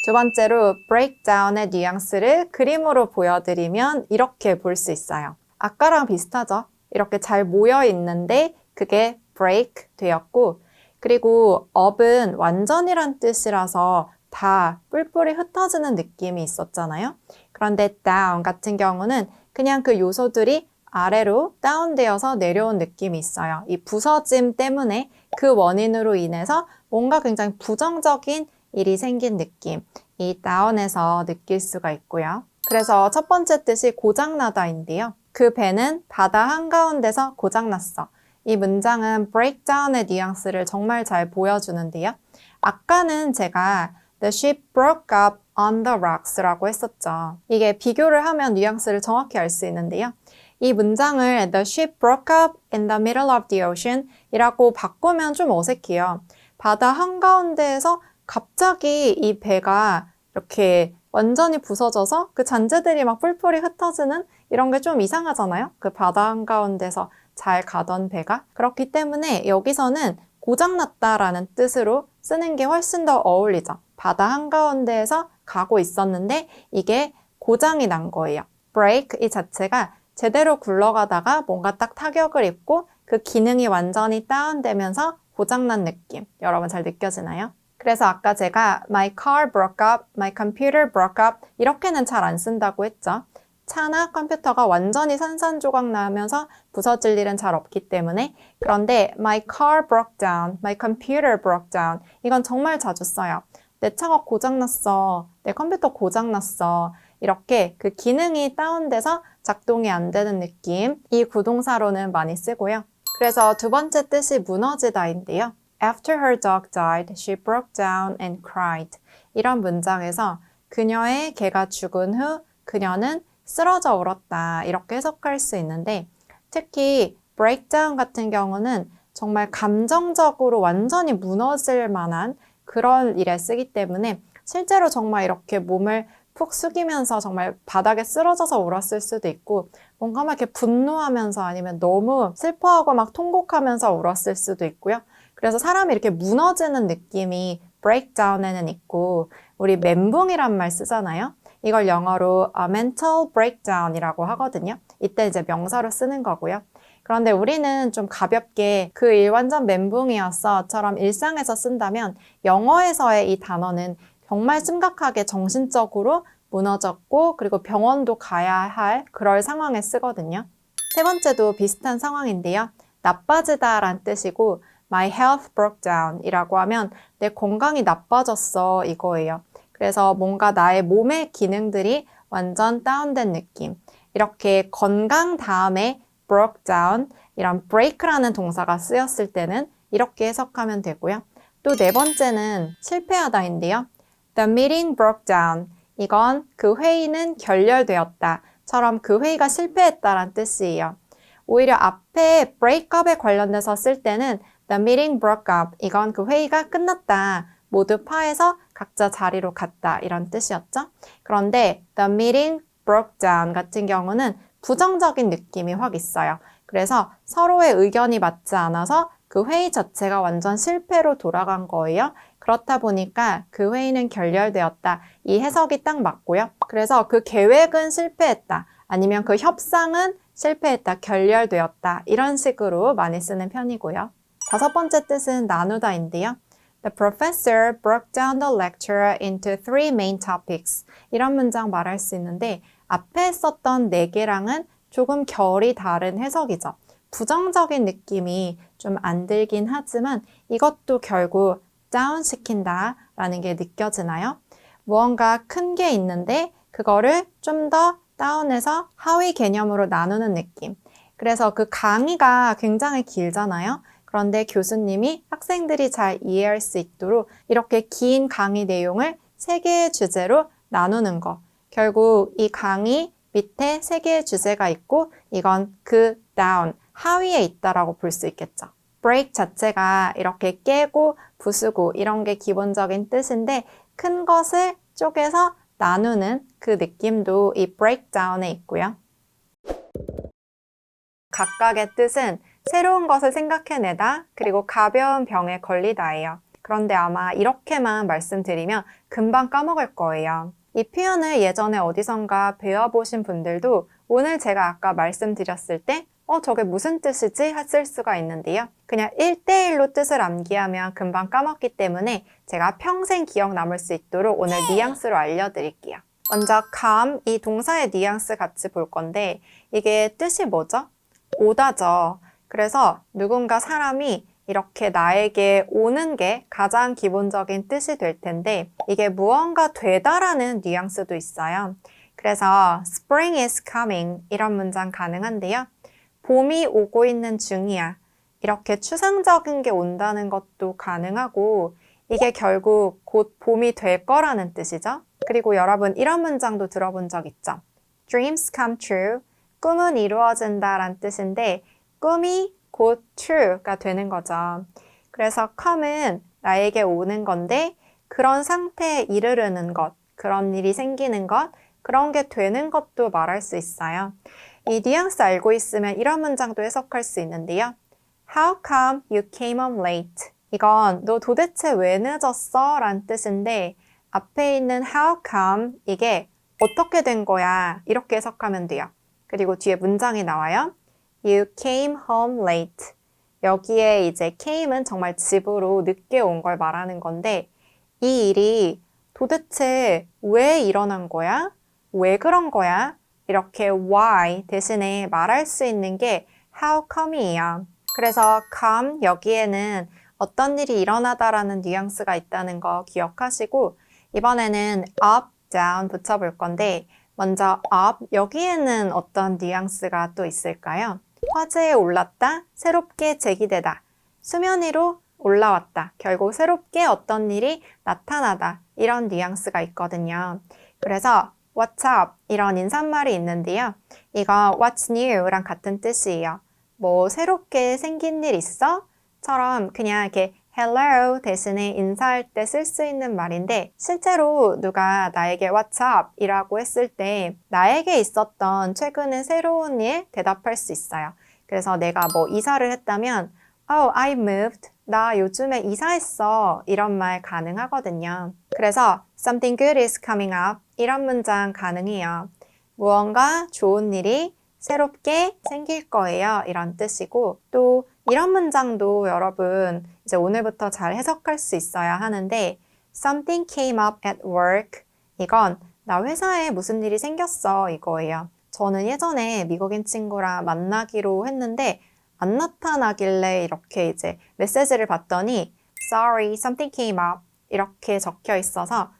두 번째로 breakdown의 뉘앙스를 그림으로 보여드리면 이렇게 볼 수 있어요. 아까랑 비슷하죠? 이렇게 잘 모여 있는데 그게 break 되었고 그리고 up은 완전이란 뜻이라서 다 뿔뿔이 흩어지는 느낌이 있었잖아요. 그런데 down 같은 경우는 그냥 그 요소들이 아래로 다운되어서 내려온 느낌이 있어요. 이 부서짐 때문에 그 원인으로 인해서 뭔가 굉장히 부정적인 일이 생긴 느낌, 이 down에서 느낄 수가 있고요. 그래서 첫 번째 뜻이 고장나다인데요. 그 배는 바다 한가운데서 고장났어. 이 문장은 breakdown의 뉘앙스를 정말 잘 보여주는데요. 아까는 제가 The ship broke up on the rocks 라고 했었죠. 이게 비교를 하면 뉘앙스를 정확히 알 수 있는데요. 이 문장을 The ship broke up in the middle of the ocean 이라고 바꾸면 좀 어색해요. 바다 한가운데에서 갑자기 이 배가 이렇게 완전히 부서져서 그 잔재들이 막 뿔뿔이 흩어지는 이런 게 좀 이상하잖아요. 그 바다 한가운데서 잘 가던 배가. 그렇기 때문에 여기서는 고장났다라는 뜻으로 쓰는 게 훨씬 더 어울리죠. 바다 한가운데에서 가고 있었는데 이게 고장이 난 거예요. break 이 자체가 제대로 굴러가다가 뭔가 딱 타격을 입고 그 기능이 완전히 다운되면서 고장난 느낌. 여러분 잘 느껴지나요? 그래서 아까 제가 my car broke up, my computer broke up 이렇게는 잘 안 쓴다고 했죠. 차나 컴퓨터가 완전히 산산조각 나면서 부서질 일은 잘 없기 때문에 그런데 my car broke down, my computer broke down 이건 정말 자주 써요. 내 차가 고장났어, 내 컴퓨터 고장났어 이렇게 그 기능이 다운돼서 작동이 안 되는 느낌 이 구동사로는 많이 쓰고요. 그래서 두 번째 뜻이 무너지다인데요. After her dog died, she broke down and cried 이런 문장에서 그녀의 개가 죽은 후 그녀는 쓰러져 울었다 이렇게 해석할 수 있는데 특히 breakdown 같은 경우는 정말 감정적으로 완전히 무너질 만한 그런 일에 쓰기 때문에 실제로 정말 이렇게 몸을 푹 숙이면서 정말 바닥에 쓰러져서 울었을 수도 있고 뭔가 막 이렇게 분노하면서 아니면 너무 슬퍼하고 막 통곡하면서 울었을 수도 있고요. 그래서 사람이 이렇게 무너지는 느낌이 breakdown에는 있고 우리 멘붕이란 말 쓰잖아요. 이걸 영어로 mental breakdown이라고 하거든요. 이때 이제 명사로 쓰는 거고요. 그런데 우리는 좀 가볍게 그 일 완전 멘붕이었어처럼 일상에서 쓴다면 영어에서의 이 단어는 정말 심각하게 정신적으로 무너졌고 그리고 병원도 가야 할 그럴 상황에 쓰거든요. 세 번째도 비슷한 상황인데요. 나빠지다란 뜻이고 my health broke down 이라고 하면 내 건강이 나빠졌어 이거예요. 그래서 뭔가 나의 몸의 기능들이 완전 다운된 느낌. 이렇게 건강 다음에 broke down 이런 break라는 동사가 쓰였을 때는 이렇게 해석하면 되고요. 또 네 번째는 실패하다인데요. The meeting broke down. 이건 그 회의는 결렬되었다. 처럼 그 회의가 실패했다란 뜻이에요. 오히려 앞에 break up에 관련돼서 쓸 때는 The meeting broke up. 이건 그 회의가 끝났다. 모두 파해서 각자 자리로 갔다. 이런 뜻이었죠. 그런데 The meeting broke down 같은 경우는 부정적인 느낌이 확 있어요. 그래서 서로의 의견이 맞지 않아서 그 회의 자체가 완전 실패로 돌아간 거예요. 그렇다 보니까 그 회의는 결렬되었다. 이 해석이 딱 맞고요. 그래서 그 계획은 실패했다. 아니면 그 협상은 실패했다, 결렬되었다. 이런 식으로 많이 쓰는 편이고요. 다섯 번째 뜻은 나누다인데요. The professor broke down the lecture into three main topics. 이런 문장 말할 수 있는데 앞에 썼던 네 개랑은 조금 결이 다른 해석이죠. 부정적인 느낌이 좀 안 들긴 하지만 이것도 결국 다운 시킨다 라는 게 느껴지나요? 무언가 큰 게 있는데 그거를 좀 더 다운해서 하위 개념으로 나누는 느낌. 그래서 그 강의가 굉장히 길잖아요. 그런데 교수님이 학생들이 잘 이해할 수 있도록 이렇게 긴 강의 내용을 세 개의 주제로 나누는 거. 결국 이 강의 밑에 세 개의 주제가 있고 이건 그 다운, 하위에 있다라고 볼 수 있겠죠. break 자체가 이렇게 깨고 부수고 이런 게 기본적인 뜻인데 큰 것을 쪼개서 나누는 그 느낌도 이 breakdown에 있고요. 각각의 뜻은 새로운 것을 생각해내다 그리고 가벼운 병에 걸리다예요. 그런데 아마 이렇게만 말씀드리면 금방 까먹을 거예요. 이 표현을 예전에 어디선가 배워보신 분들도 오늘 제가 아까 말씀드렸을 때 저게 무슨 뜻이지? 했을 수가 있는데요. 그냥 1대1로 뜻을 암기하면 금방 까먹기 때문에 제가 평생 기억 남을 수 있도록 오늘 뉘앙스로 알려드릴게요. 먼저 come, 이 동사의 뉘앙스 같이 볼 건데 이게 뜻이 뭐죠? 오다죠. 그래서 누군가 사람이 이렇게 나에게 오는 게 가장 기본적인 뜻이 될 텐데 이게 무언가 되다라는 뉘앙스도 있어요. 그래서 spring is coming 이런 문장 가능한데요. 봄이 오고 있는 중이야. 이렇게 추상적인 게 온다는 것도 가능하고 이게 결국 곧 봄이 될 거라는 뜻이죠. 그리고 여러분 이런 문장도 들어본 적 있죠? Dreams come true. 꿈은 이루어진다 라는 뜻인데 꿈이 곧 true가 되는 거죠. 그래서 come은 나에게 오는 건데 그런 상태에 이르르는 것, 그런 일이 생기는 것, 그런 게 되는 것도 말할 수 있어요. 이 뉘앙스 알고 있으면 이런 문장도 해석할 수 있는데요. How come you came home late? 이건 너 도대체 왜 늦었어? 라는 뜻인데 앞에 있는 how come 이게 어떻게 된 거야? 이렇게 해석하면 돼요. 그리고 뒤에 문장이 나와요. You came home late. 여기에 이제 came은 정말 집으로 늦게 온 걸 말하는 건데 이 일이 도대체 왜 일어난 거야? 왜 그런 거야? 이렇게 why 대신에 말할 수 있는 게 how come이에요. 그래서 come 여기에는 어떤 일이 일어나다라는 뉘앙스가 있다는 거 기억하시고 이번에는 up, down 붙여볼 건데 먼저 up 여기에는 어떤 뉘앙스가 또 있을까요? 화제에 올랐다, 새롭게 제기되다, 수면 위로 올라왔다, 결국 새롭게 어떤 일이 나타나다 이런 뉘앙스가 있거든요. 그래서 What's up? 이런 인사말이 있는데요. 이거 What's new랑 같은 뜻이에요. 뭐 새롭게 생긴 일 있어? 처럼 그냥 이렇게 hello 대신에 인사할 때 쓸 수 있는 말인데 실제로 누가 나에게 What's up? 이라고 했을 때 나에게 있었던 최근에 새로운 일 대답할 수 있어요. 그래서 내가 뭐 이사를 했다면 Oh, I moved. 나 요즘에 이사했어. 이런 말 가능하거든요. 그래서 something good is coming up. 이런 문장 가능해요. 무언가 좋은 일이 새롭게 생길 거예요. 이런 뜻이고 또 이런 문장도 여러분 이제 오늘부터 잘 해석할 수 있어야 하는데 something came up at work. 이건 나 회사에 무슨 일이 생겼어. 이거예요. 저는 예전에 미국인 친구랑 만나기로 했는데 안 나타나길래 이렇게 이제 메시지를 봤더니 Sorry, something came up 이렇게 적혀 있어서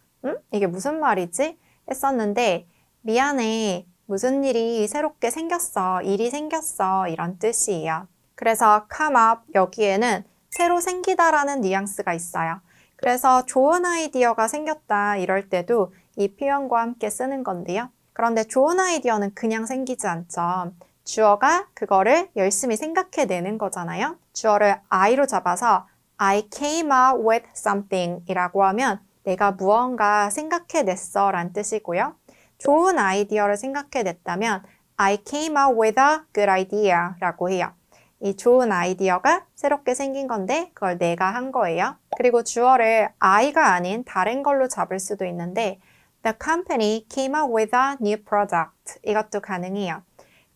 이게 무슨 말이지? 했었는데 미안해, 무슨 일이 새롭게 생겼어, 일이 생겼어 이런 뜻이에요. 그래서 come up 여기에는 새로 생기다라는 뉘앙스가 있어요. 그래서 좋은 아이디어가 생겼다 이럴 때도 이 표현과 함께 쓰는 건데요. 그런데 좋은 아이디어는 그냥 생기지 않죠. 주어가 그거를 열심히 생각해내는 거잖아요. 주어를 I로 잡아서 I came up with something 이라고 하면 내가 무언가 생각해냈어 라는 뜻이고요. 좋은 아이디어를 생각해냈다면 I came up with a good idea 라고 해요. 이 좋은 아이디어가 새롭게 생긴 건데 그걸 내가 한 거예요. 그리고 주어를 I가 아닌 다른 걸로 잡을 수도 있는데 The company came up with a new product. 이것도 가능해요.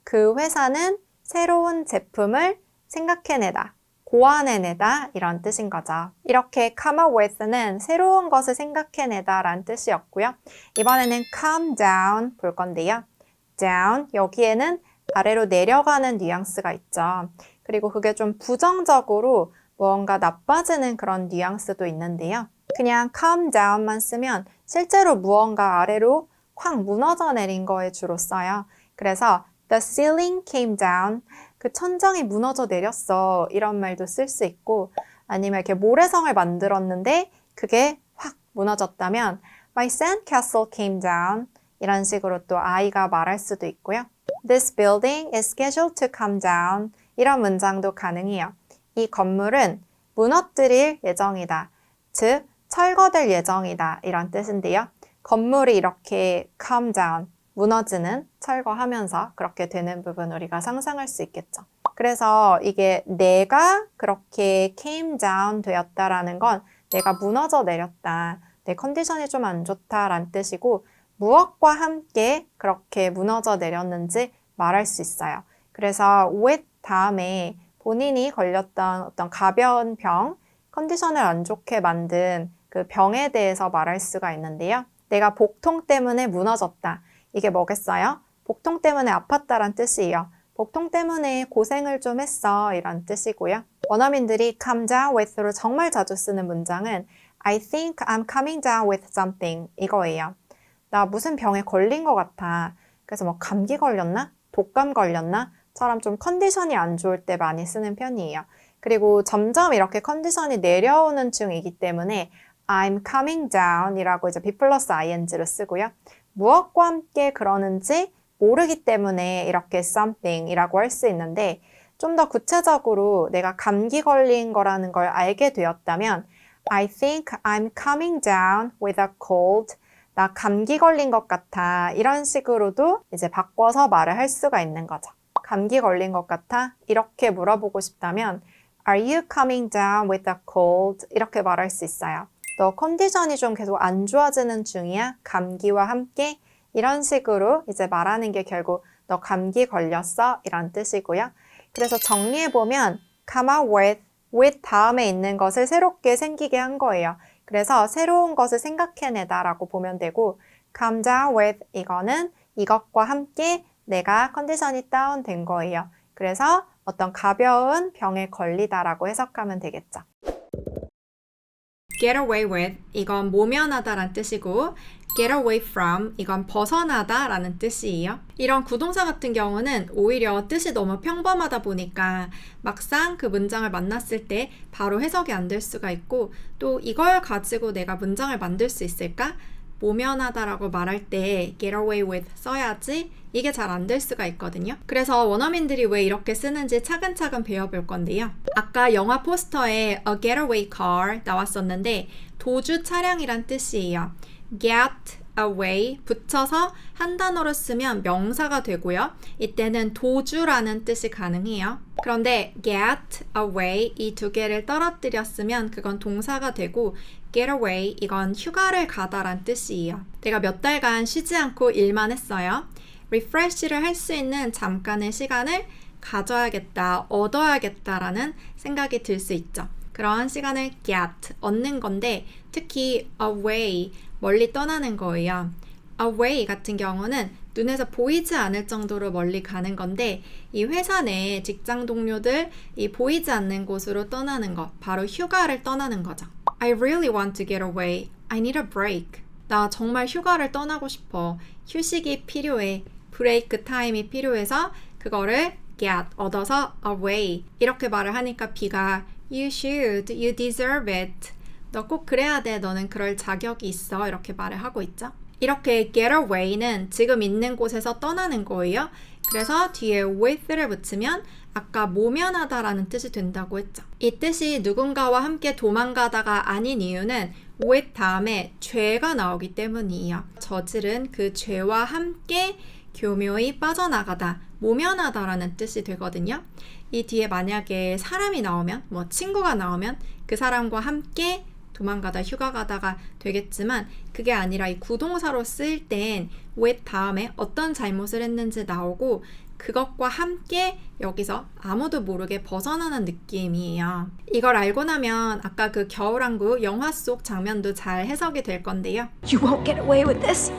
그 회사는 새로운 제품을 생각해내다, 고안해내다 이런 뜻인 거죠. 이렇게 come up with는 새로운 것을 생각해내다 라는 뜻이었고요. 이번에는 come down 볼 건데요. down, 여기에는 아래로 내려가는 뉘앙스가 있죠. 그리고 그게 좀 부정적으로 무언가 나빠지는 그런 뉘앙스도 있는데요. 그냥 calm down만 쓰면 실제로 무언가 아래로 확 무너져 내린 거에 주로 써요. 그래서 the ceiling came down, 그 천장이 무너져 내렸어 이런 말도 쓸 수 있고 아니면 이렇게 모래성을 만들었는데 그게 확 무너졌다면 my sandcastle came down 이런 식으로 또 아이가 말할 수도 있고요. This building is scheduled to come down 이런 문장도 가능해요. 이 건물은 무너뜨릴 예정이다. 즉 철거될 예정이다 이런 뜻인데요. 건물이 이렇게 come down, 무너지는, 철거하면서 그렇게 되는 부분 우리가 상상할 수 있겠죠. 그래서 이게 내가 그렇게 came down 되었다라는 건 내가 무너져 내렸다, 내 컨디션이 좀 안 좋다라는 뜻이고 무엇과 함께 그렇게 무너져 내렸는지 말할 수 있어요. 그래서 with 다음에 본인이 걸렸던 어떤 가벼운 병, 컨디션을 안 좋게 만든 그 병에 대해서 말할 수가 있는데요. 내가 복통 때문에 무너졌다. 이게 뭐겠어요? 복통 때문에 아팠다란 뜻이에요. 복통 때문에 고생을 좀 했어 이런 뜻이고요. 원어민들이 come down with로 정말 자주 쓰는 문장은 I think I'm coming down with something 이거예요. 나 무슨 병에 걸린 것 같아. 그래서 뭐 감기 걸렸나? 독감 걸렸나? 처럼 좀 컨디션이 안 좋을 때 많이 쓰는 편이에요. 그리고 점점 이렇게 컨디션이 내려오는 중이기 때문에 I'm coming down 이라고 이제 be 플러스 ing로 쓰고요. 무엇과 함께 그러는지 모르기 때문에 이렇게 something 이라고 할 수 있는데 좀 더 구체적으로 내가 감기 걸린 거라는 걸 알게 되었다면 I think I'm coming down with a cold. 나 감기 걸린 것 같아. 이런 식으로도 이제 바꿔서 말을 할 수가 있는 거죠. 감기 걸린 것 같아? 이렇게 물어보고 싶다면 Are you coming down with a cold? 이렇게 말할 수 있어요. 너 컨디션이 좀 계속 안 좋아지는 중이야? 감기와 함께? 이런 식으로 이제 말하는 게 결국 너 감기 걸렸어? 이런 뜻이고요. 그래서 정리해보면 come up with 다음에 있는 것을 새롭게 생기게 한 거예요. 그래서 새로운 것을 생각해내다 라고 보면 되고 come down with 이거는 이것과 함께 내가 컨디션이 다운된 거예요. 그래서 어떤 가벼운 병에 걸리다라고 해석하면 되겠죠. get away with 이건 모면하다라는 뜻이고 get away from 이건 벗어나다라는 뜻이에요. 이런 구동사 같은 경우는 오히려 뜻이 너무 평범하다 보니까 막상 그 문장을 만났을 때 바로 해석이 안 될 수가 있고 또 이걸 가지고 내가 문장을 만들 수 있을까? 모면하다라고 말할 때 get away with 써야지 이게 잘 안 될 수가 있거든요. 그래서 원어민들이 왜 이렇게 쓰는지 차근차근 배워볼 건데요. 아까 영화 포스터에 a getaway car 나왔었는데 도주 차량이란 뜻이에요. get away 붙여서 한 단어로 쓰면 명사가 되고요. 이때는 도주라는 뜻이 가능해요. 그런데 get away 이 두 개를 떨어뜨렸으면 그건 동사가 되고 get away 이건 휴가를 가다란 뜻이에요. 내가 몇 달간 쉬지 않고 일만 했어요. refresh를 할 수 있는 잠깐의 시간을 가져야겠다, 얻어야겠다라는 생각이 들 수 있죠. 그런 시간을 get, 얻는 건데 특히 away, 멀리 떠나는 거예요. away 같은 경우는 눈에서 보이지 않을 정도로 멀리 가는 건데 이 회사 내 직장 동료들 이 보이지 않는 곳으로 떠나는 것, 바로 휴가를 떠나는 거죠. I really want to get away. I need a break. 나 정말 휴가를 떠나고 싶어. 휴식이 필요해. 브레이크 타임이 필요해서 그거를 get, 얻어서 away 이렇게 말을 하니까 B가 You should. You deserve it. 너 꼭 그래야 돼. 너는 그럴 자격이 있어. 이렇게 말을 하고 있죠. 이렇게 get away는 지금 있는 곳에서 떠나는 거예요. 그래서 뒤에 with를 붙이면 아까 모면하다라는 뜻이 된다고 했죠. 이 뜻이 누군가와 함께 도망가다가 아닌 이유는 with 다음에 죄가 나오기 때문이에요. 저지른 그 죄와 함께 교묘히 빠져나가다, 모면하다라는 뜻이 되거든요. 이 뒤에 만약에 사람이 나오면, 뭐 친구가 나오면 그 사람과 함께 도망가다, 휴가 가다가 되겠지만 그게 아니라 이 구동사로 쓰일 땐 with 다음에 어떤 잘못을 했는지 나오고 그것과 함께 여기서 아무도 모르게 벗어나는 느낌이에요. 이걸 알고 나면 아까 그 겨울왕국 영화 속 장면도 잘 해석이 될 건데요. You won't get away with this.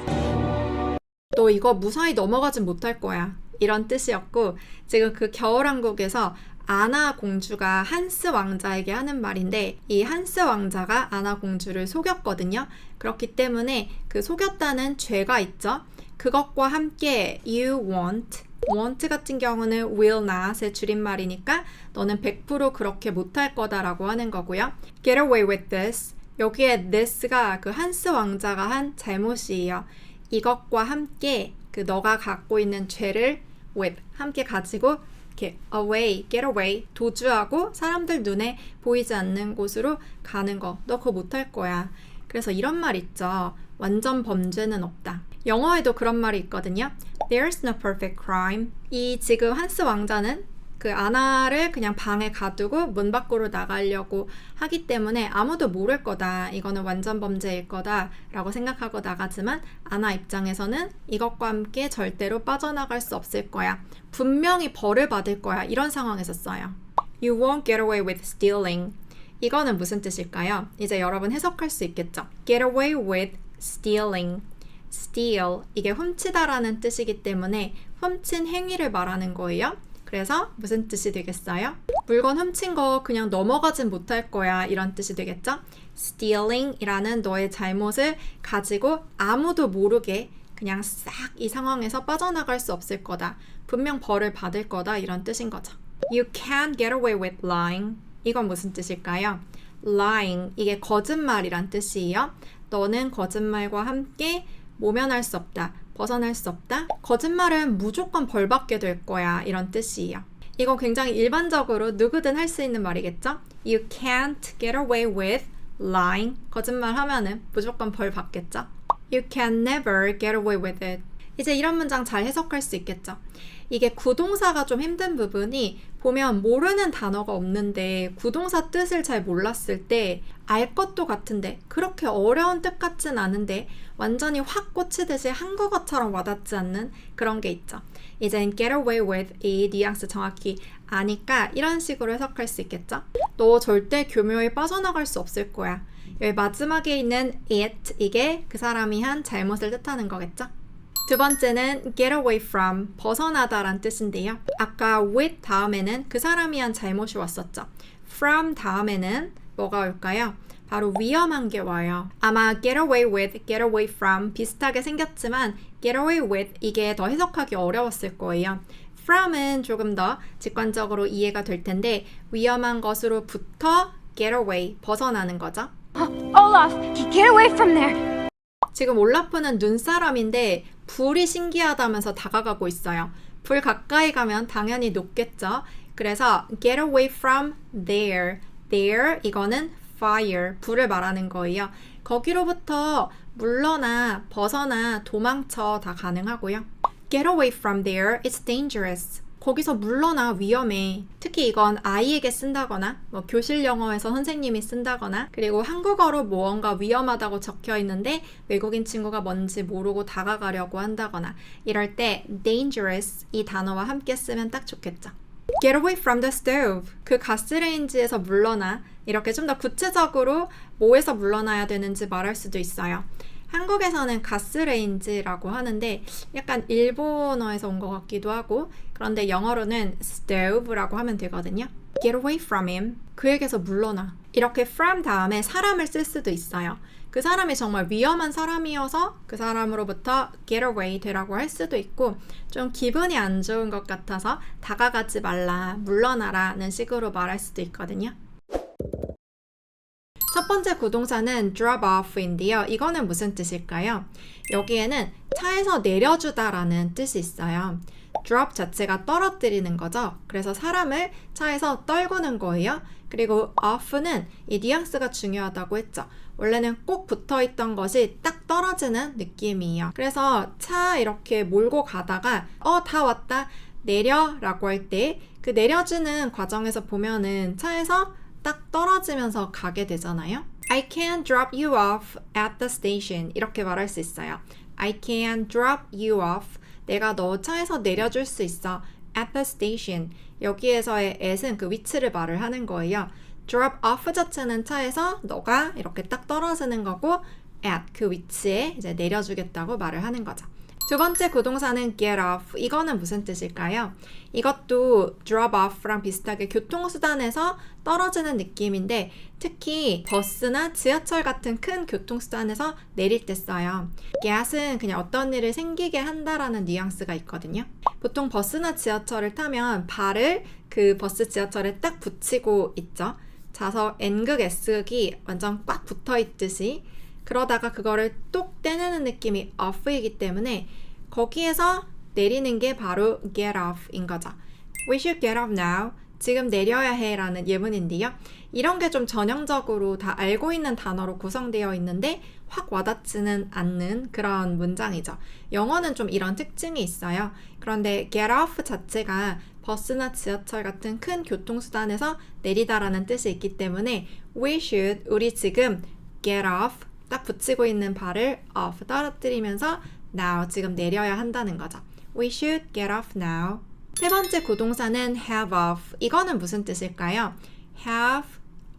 너 이거 무사히 넘어가진 못할 거야. 이런 뜻이었고 지금 그 겨울왕국에서 아나 공주가 한스 왕자에게 하는 말인데 이 한스 왕자가 아나 공주를 속였거든요. 그렇기 때문에 그 속였다는 죄가 있죠. 그것과 함께 you want 같은 경우는 will not의 줄임말이니까 너는 100% 그렇게 못할 거다라고 하는 거고요. Get away with this. 여기에 this가 그 한스 왕자가 한 잘못이에요. 이것과 함께 그 너가 갖고 있는 죄를 with 함께 가지고 이렇게 away, get away, 도주하고 사람들 눈에 보이지 않는 곳으로 가는 거. 너 그거 못할 거야. 그래서 이런 말 있죠. 완전 범죄는 없다. 영어에도 그런 말이 있거든요. There's no perfect crime. 이 지금 한스 왕자는 그 아나를 그냥 방에 가두고 문 밖으로 나가려고 하기 때문에 아무도 모를 거다. 이거는 완전 범죄일 거다 라고 생각하고 나가지만 아나 입장에서는 이것과 함께 절대로 빠져나갈 수 없을 거야. 분명히 벌을 받을 거야. 이런 상황에서 써요. You won't get away with stealing. 이거는 무슨 뜻일까요? 이제 여러분 해석할 수 있겠죠? Get away with stealing. steal. 이게 훔치다라는 뜻이기 때문에 훔친 행위를 말하는 거예요. 그래서 무슨 뜻이 되겠어요? 물건 훔친 거 그냥 넘어가진 못할 거야. 이런 뜻이 되겠죠? stealing 이라는 너의 잘못을 가지고 아무도 모르게 그냥 싹 이 상황에서 빠져나갈 수 없을 거다. 분명 벌을 받을 거다. 이런 뜻인 거죠. You can't get away with lying. 이건 무슨 뜻일까요? lying. 이게 거짓말이란 뜻이에요. 너는 거짓말과 함께 모면할 수 없다. 벗어날 수 없다. 거짓말은 무조건 벌받게 될 거야. 이런 뜻이에요. 이거 굉장히 일반적으로 누구든 할 수 있는 말이겠죠? You can't get away with lying. 거짓말 하면은 무조건 벌 받겠죠? You can never get away with it. 이제 이런 문장 잘 해석할 수 있겠죠? 이게 구동사가 좀 힘든 부분이 보면 모르는 단어가 없는데 구동사 뜻을 잘 몰랐을 때 알 것도 같은데 그렇게 어려운 뜻 같진 않은데 완전히 확 꽂히듯이 한국어처럼 와닿지 않는 그런 게 있죠. 이젠 get away with 이 뉘앙스 정확히 아니까 이런 식으로 해석할 수 있겠죠. 너 절대 교묘히 빠져나갈 수 없을 거야. 여기 마지막에 있는 it 이게 그 사람이 한 잘못을 뜻하는 거겠죠. 두 번째는 get away from, 벗어나다란 뜻인데요. 아까 with 다음에는 그 사람이 한 잘못이 왔었죠. from 다음에는 뭐가 올까요? 바로 위험한 게 와요. 아마 get away with, get away from 비슷하게 생겼지만 get away with 이게 더 해석하기 어려웠을 거예요. from은 조금 더 직관적으로 이해가 될 텐데 위험한 것으로부터 get away, 벗어나는 거죠. Olaf, get away from there. 지금 올라프는 눈사람인데 불이 신기하다면서 다가가고 있어요. 불 가까이 가면 당연히 녹겠죠. 그래서 get away from there. there 이거는 fire, 불을 말하는 거예요. 거기로부터 물러나, 벗어나, 도망쳐 다 가능하고요. Get away from there, it's dangerous. 거기서 물러나, 위험해. 특히 이건 아이에게 쓴다거나 뭐 교실 영어에서 선생님이 쓴다거나 그리고 한국어로 무언가 위험하다고 적혀 있는데 외국인 친구가 뭔지 모르고 다가가려고 한다거나 이럴 때 dangerous 이 단어와 함께 쓰면 딱 좋겠죠. Get away from the stove. 그 가스레인지에서 물러나. 이렇게 좀 더 구체적으로 뭐에서 물러나야 되는지 말할 수도 있어요. 한국에서는 가스레인지라고 하는데 약간 일본어에서 온 것 같기도 하고 그런데 영어로는 stove라고 하면 되거든요. Get away from him. 그에게서 물러나. 이렇게 from 다음에 사람을 쓸 수도 있어요. 그 사람이 정말 위험한 사람이어서 그 사람으로부터 get away 되라고 할 수도 있고 좀 기분이 안 좋은 것 같아서 다가가지 말라, 물러나라는 식으로 말할 수도 있거든요. 첫 번째 구동사는 drop off인데요. 이거는 무슨 뜻일까요? 여기에는 차에서 내려주다라는 뜻이 있어요. drop 자체가 떨어뜨리는 거죠. 그래서 사람을 차에서 떨구는 거예요. 그리고 off는 이 뉘앙스가 중요하다고 했죠. 원래는 꼭 붙어있던 것이 딱 떨어지는 느낌이에요. 그래서 차 이렇게 몰고 가다가 다 왔다 내려 라고 할 때 그 내려주는 과정에서 보면은 차에서 딱 떨어지면서 가게 되잖아요. I can drop you off at the station 이렇게 말할 수 있어요. I can drop you off 내가 너 차에서 내려줄 수 있어 at the station 여기에서의 at은 그 위치를 말을 하는 거예요. drop off 자체는 차에서 너가 이렇게 딱 떨어지는 거고 at 그 위치에 이제 내려주겠다고 말을 하는 거죠. 두 번째 구동사는 get off. 이거는 무슨 뜻일까요? 이것도 drop off랑 비슷하게 교통수단에서 떨어지는 느낌인데 특히 버스나 지하철 같은 큰 교통수단에서 내릴 때 써요. get은 그냥 어떤 일을 생기게 한다라는 뉘앙스가 있거든요. 보통 버스나 지하철을 타면 발을 그 버스 지하철에 딱 붙이고 있죠. 좌석 N극 S극이 완전 꽉 붙어 있듯이 그러다가 그거를 똑 떼내는 느낌이 off이기 때문에 거기에서 내리는 게 바로 get off인 거죠. We should get off now. 지금 내려야 해 라는 예문인데요. 이런 게 좀 전형적으로 다 알고 있는 단어로 구성되어 있는데 확 와닿지는 않는 그런 문장이죠. 영어는 좀 이런 특징이 있어요. 그런데 get off 자체가 버스나 지하철 같은 큰 교통수단에서 내리다라는 뜻이 있기 때문에 we should, 우리 지금 get off 딱 붙이고 있는 발을 off 떨어뜨리면서 now 지금 내려야 한다는 거죠. We should get off now. 세 번째 구동사는 have off. 이거는 무슨 뜻일까요? have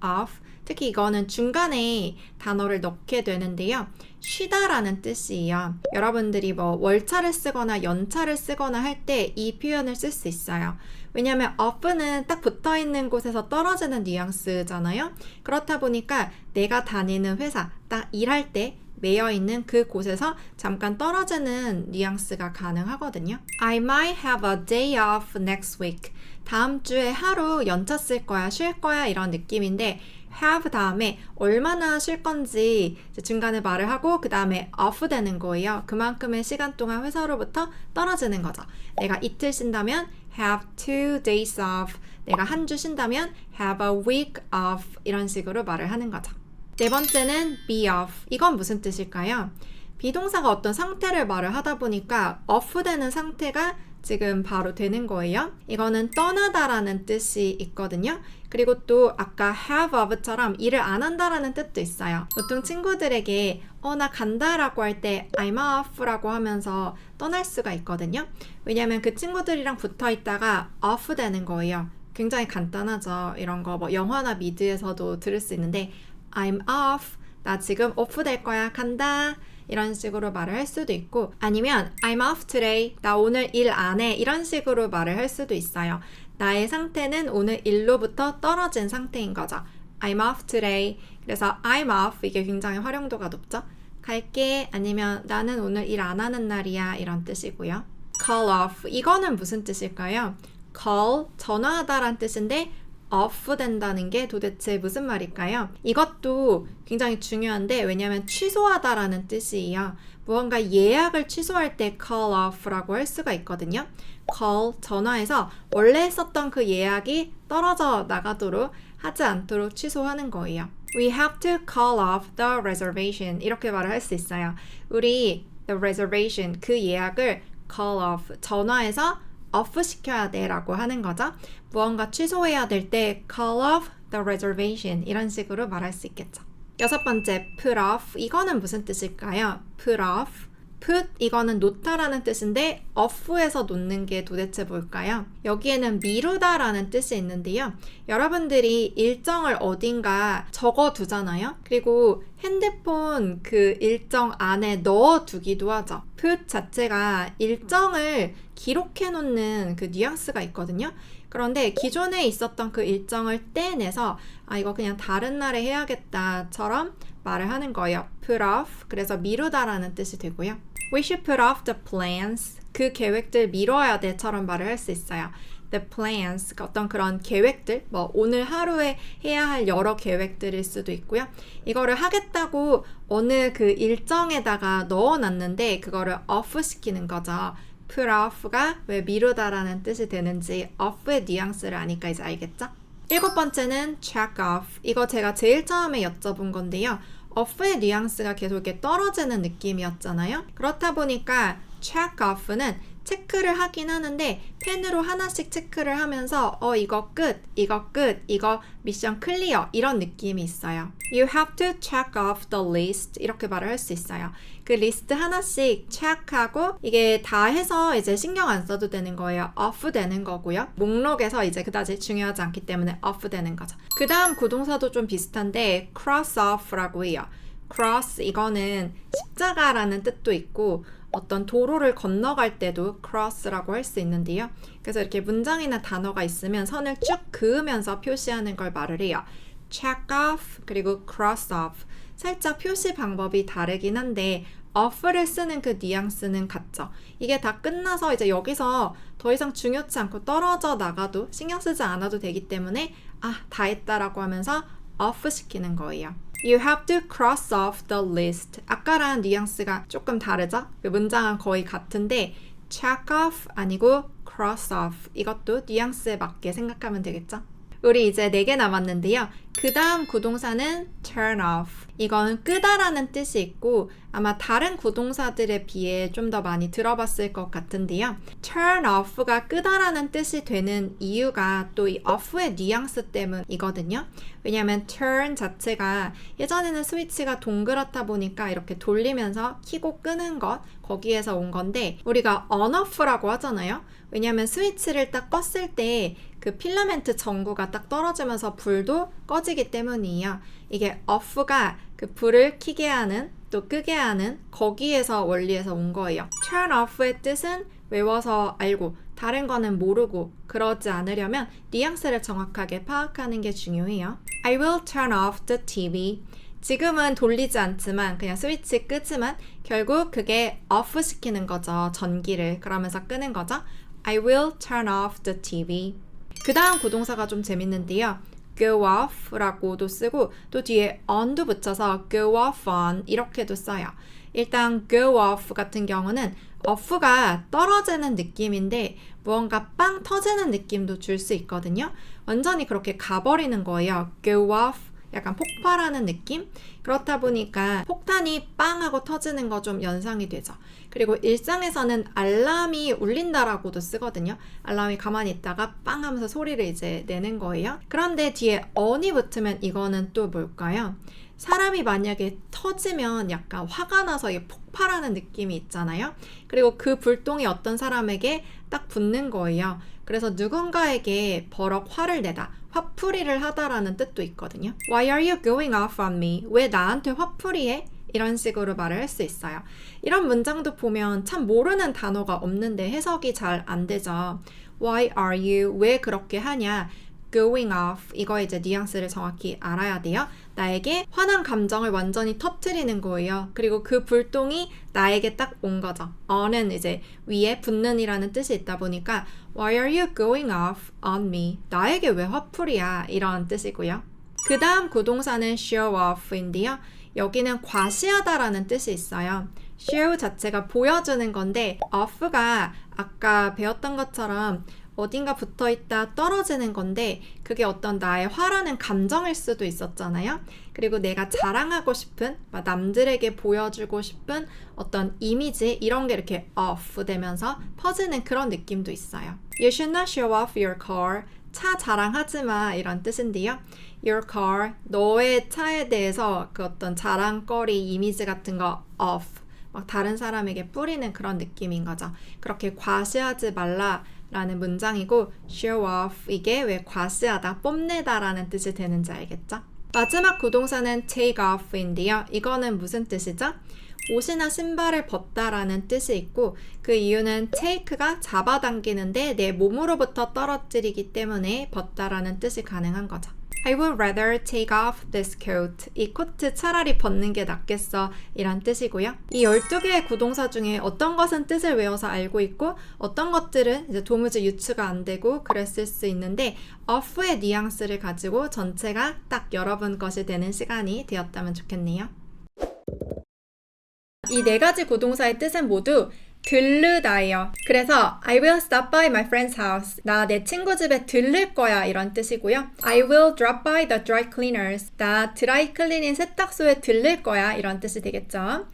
off. 특히 이거는 중간에 단어를 넣게 되는데요. 쉬다라는 뜻이에요. 여러분들이 뭐 월차를 쓰거나 연차를 쓰거나 할 때 이 표현을 쓸 수 있어요. 왜냐하면 off는 딱 붙어있는 곳에서 떨어지는 뉘앙스잖아요. 그렇다 보니까 내가 다니는 회사, 딱 일할 때 매여있는 그 곳에서 잠깐 떨어지는 뉘앙스가 가능하거든요. I might have a day off next week. 다음 주에 하루 연차 쓸 거야, 쉴 거야 이런 느낌인데 have 다음에 얼마나 쉴 건지 중간에 말을 하고 그 다음에 off 되는 거예요. 그만큼의 시간 동안 회사로부터 떨어지는 거죠. 내가 이틀 쉰다면 have 2 days off. 내가 한 주 쉰다면 have a week off. 이런 식으로 말을 하는 거죠. 네 번째는 be off. 이건 무슨 뜻일까요? 비동사가 어떤 상태를 말을 하다 보니까 off 되는 상태가 지금 바로 되는 거예요. 이거는 떠나다라는 뜻이 있거든요. 그리고 또 아까 have of처럼 일을 안 한다라는 뜻도 있어요. 보통 친구들에게 나 간다라고 할 때 I'm off라고 하면서 떠날 수가 있거든요. 왜냐하면 그 친구들이랑 붙어 있다가 off 되는 거예요. 굉장히 간단하죠. 이런 거 뭐 영화나 미드에서도 들을 수 있는데 I'm off. 나 지금 오프 될 거야. 간다. 이런 식으로 말을 할 수도 있고 아니면 I'm off today. 나 오늘 일 안 해. 이런 식으로 말을 할 수도 있어요. 나의 상태는 오늘 일로부터 떨어진 상태인 거죠. I'm off today. 그래서 I'm off 이게 굉장히 활용도가 높죠. 갈게 아니면 나는 오늘 일 안 하는 날이야 이런 뜻이고요. call off 이거는 무슨 뜻일까요? call 전화하다란 뜻인데 off 된다는 게 도대체 무슨 말일까요? 이것도 굉장히 중요한데 왜냐하면 취소하다라는 뜻이에요. 무언가 예약을 취소할 때 call off라고 할 수가 있거든요. call 전화해서 원래 했었던 그 예약이 떨어져 나가도록 하지 않도록 취소하는 거예요. We have to call off the reservation 이렇게 말을 할 수 있어요. 우리 the reservation 그 예약을 call off 전화해서 off 시켜야 돼 라고 하는 거죠. 무언가 취소해야 될 때 call off the reservation 이런 식으로 말할 수 있겠죠. 여섯 번째 put off 이거는 무슨 뜻일까요? put off put 이거는 놓다라는 뜻인데 off에서 놓는 게 도대체 뭘까요? 여기에는 미루다라는 뜻이 있는데요. 여러분들이 일정을 어딘가 적어두잖아요. 그리고 핸드폰 그 일정 안에 넣어두기도 하죠. put 자체가 일정을 기록해 놓는 그 뉘앙스가 있거든요. 그런데 기존에 있었던 그 일정을 떼내서 이거 그냥 다른 날에 해야겠다처럼 말을 하는 거예요. put off 그래서 미루다라는 뜻이 되고요. We should put off the plans 그 계획들 미뤄야 돼처럼 말을 할 수 있어요. the plans, 어떤 그런 계획들, 뭐 오늘 하루에 해야 할 여러 계획들일 수도 있고요. 이거를 하겠다고 어느 그 일정에다가 넣어놨는데 그거를 off 시키는 거죠. put off가 왜 미루다라는 뜻이 되는지 off의 뉘앙스를 아니까 이제 알겠죠? 7번째는 check off. 이거 제가 제일 처음에 여쭤본 건데요. off의 뉘앙스가 계속 이렇게 떨어지는 느낌이었잖아요. 그렇다 보니까 check off는 체크를 하긴 하는데 펜으로 하나씩 체크를 하면서 이거 끝, 이거 끝, 이거 미션 클리어 이런 느낌이 있어요. You have to check off the list 이렇게 말을 할 수 있어요. 그 리스트 하나씩 체크하고 이게 다 해서 이제 신경 안 써도 되는 거예요. off 되는 거고요. 목록에서 이제 그다지 중요하지 않기 때문에 off 되는 거죠. 그 다음 구동사도 좀 비슷한데 cross off라고 해요. cross 이거는 십자가라는 뜻도 있고 어떤 도로를 건너갈 때도 cross라고 할 수 있는데요. 그래서 이렇게 문장이나 단어가 있으면 선을 쭉 그으면서 표시하는 걸 말을 해요. check off 그리고 cross off. 살짝 표시 방법이 다르긴 한데 off를 쓰는 그 뉘앙스는 같죠. 이게 다 끝나서 이제 여기서 더 이상 중요치 않고 떨어져 나가도 신경 쓰지 않아도 되기 때문에 다 했다라고 하면서 off 시키는 거예요. You have to cross off the list. 아까랑 뉘앙스가 조금 다르죠? 그 문장은 거의 같은데 check off 아니고 cross off. 이것도 뉘앙스에 맞게 생각하면 되겠죠? 우리 이제 4개 남았는데요. 그 다음 구동사는 turn off. 이건 끄다라는 뜻이 있고 아마 다른 구동사들에 비해 좀 더 많이 들어봤을 것 같은데요. turn off가 끄다라는 뜻이 되는 이유가 또 이 off의 뉘앙스 때문이거든요. 왜냐하면 turn 자체가 예전에는 스위치가 동그랗다 보니까 이렇게 돌리면서 켜고 끄는 것 거기에서 온 건데 우리가 on off라고 하잖아요. 왜냐하면 스위치를 딱 껐을 때 그 필라멘트 전구가 딱 떨어지면서 불도 꺼지기 때문이에요. 이게 off가 그 불을 켜게 하는 또 끄게 하는 거기에서 원리에서 온 거예요. turn off의 뜻은 외워서 알고 다른 거는 모르고 그러지 않으려면 뉘앙스를 정확하게 파악하는 게 중요해요. I will turn off the TV. 지금은 돌리지 않지만 그냥 스위치 끄지만 결국 그게 off 시키는 거죠. 전기를. 그러면서 끄는 거죠. I will turn off the TV. 그 다음 구동사가 좀 재밌는데요. go off라고도 쓰고 또 뒤에 on도 붙여서 go off on 이렇게도 써요. 일단 go off 같은 경우는 off가 떨어지는 느낌인데 무언가 빵 터지는 느낌도 줄 수 있거든요. 완전히 그렇게 가버리는 거예요. go off 약간 폭발하는 느낌? 그렇다 보니까 폭탄이 빵 하고 터지는 거 좀 연상이 되죠. 그리고 일상에서는 알람이 울린다라고도 쓰거든요. 알람이 가만히 있다가 빵 하면서 소리를 이제 내는 거예요. 그런데 뒤에 on이 붙으면 이거는 또 뭘까요? 사람이 만약에 터지면 약간 화가 나서 이게 폭발하는 느낌이 있잖아요. 그리고 그 불똥이 어떤 사람에게 딱 붙는 거예요. 그래서 누군가에게 버럭 화를 내다, 화풀이를 하다라는 뜻도 있거든요. Why are you going off on me? 왜 나한테 화풀이해? 이런 식으로 말을 할 수 있어요. 이런 문장도 보면 참 모르는 단어가 없는데 해석이 잘 안 되죠. Why are you? 왜 그렇게 하냐? going off. 이거 이제 뉘앙스를 정확히 알아야 돼요. 나에게 화난 감정을 완전히 터뜨리는 거예요. 그리고 그 불똥이 나에게 딱 온 거죠. on은 이제 위에 붙는 이라는 뜻이 있다 보니까 Why are you going off on me? 나에게 왜 화풀이야? 이런 뜻이고요. 그 다음 구동사는 show off인데요. 여기는 과시하다라는 뜻이 있어요. show 자체가 보여주는 건데 off가 아까 배웠던 것처럼 어딘가 붙어있다 떨어지는 건데 그게 어떤 나의 화라는 감정일 수도 있었잖아요. 그리고 내가 자랑하고 싶은 남들에게 보여주고 싶은 어떤 이미지 이런 게 이렇게 off 되면서 퍼지는 그런 느낌도 있어요. You should not show off your car. 차 자랑하지 마 이런 뜻인데요. Your car, 너의 차에 대해서 그 어떤 자랑거리 이미지 같은 거 off, 막 다른 사람에게 뿌리는 그런 느낌인 거죠. 그렇게 과시하지 말라 라는 문장이고 show off 이게 왜 과시하다, 뽐내다 라는 뜻이 되는지 알겠죠? 마지막 구동사는 take off인데요. 이거는 무슨 뜻이죠? 옷이나 신발을 벗다라는 뜻이 있고 그 이유는 take가 잡아당기는데 내 몸으로부터 떨어뜨리기 때문에 벗다라는 뜻이 가능한 거죠. I would rather take off this coat. 이 코트 차라리 벗는 게 낫겠어. 이란 뜻이고요. 이 12개의 구동사 중에 어떤 것은 뜻을 외워서 알고 있고 어떤 것들은 이제 도무지 유추가 안 되고 그랬을 수 있는데 of의 뉘앙스를 가지고 전체가 딱 여러분 것이 되는 시간이 되었다면 좋겠네요. 이 4가지 구동사의 뜻은 모두 들르다예요. 그래서 I will stop by my friend's house. 나 내 친구 집에 들를 거야 이런 뜻이고요. I will drop by the dry cleaners. 나 드라이 클리닝 세탁소에 들를 거야 이런 뜻이 되겠죠.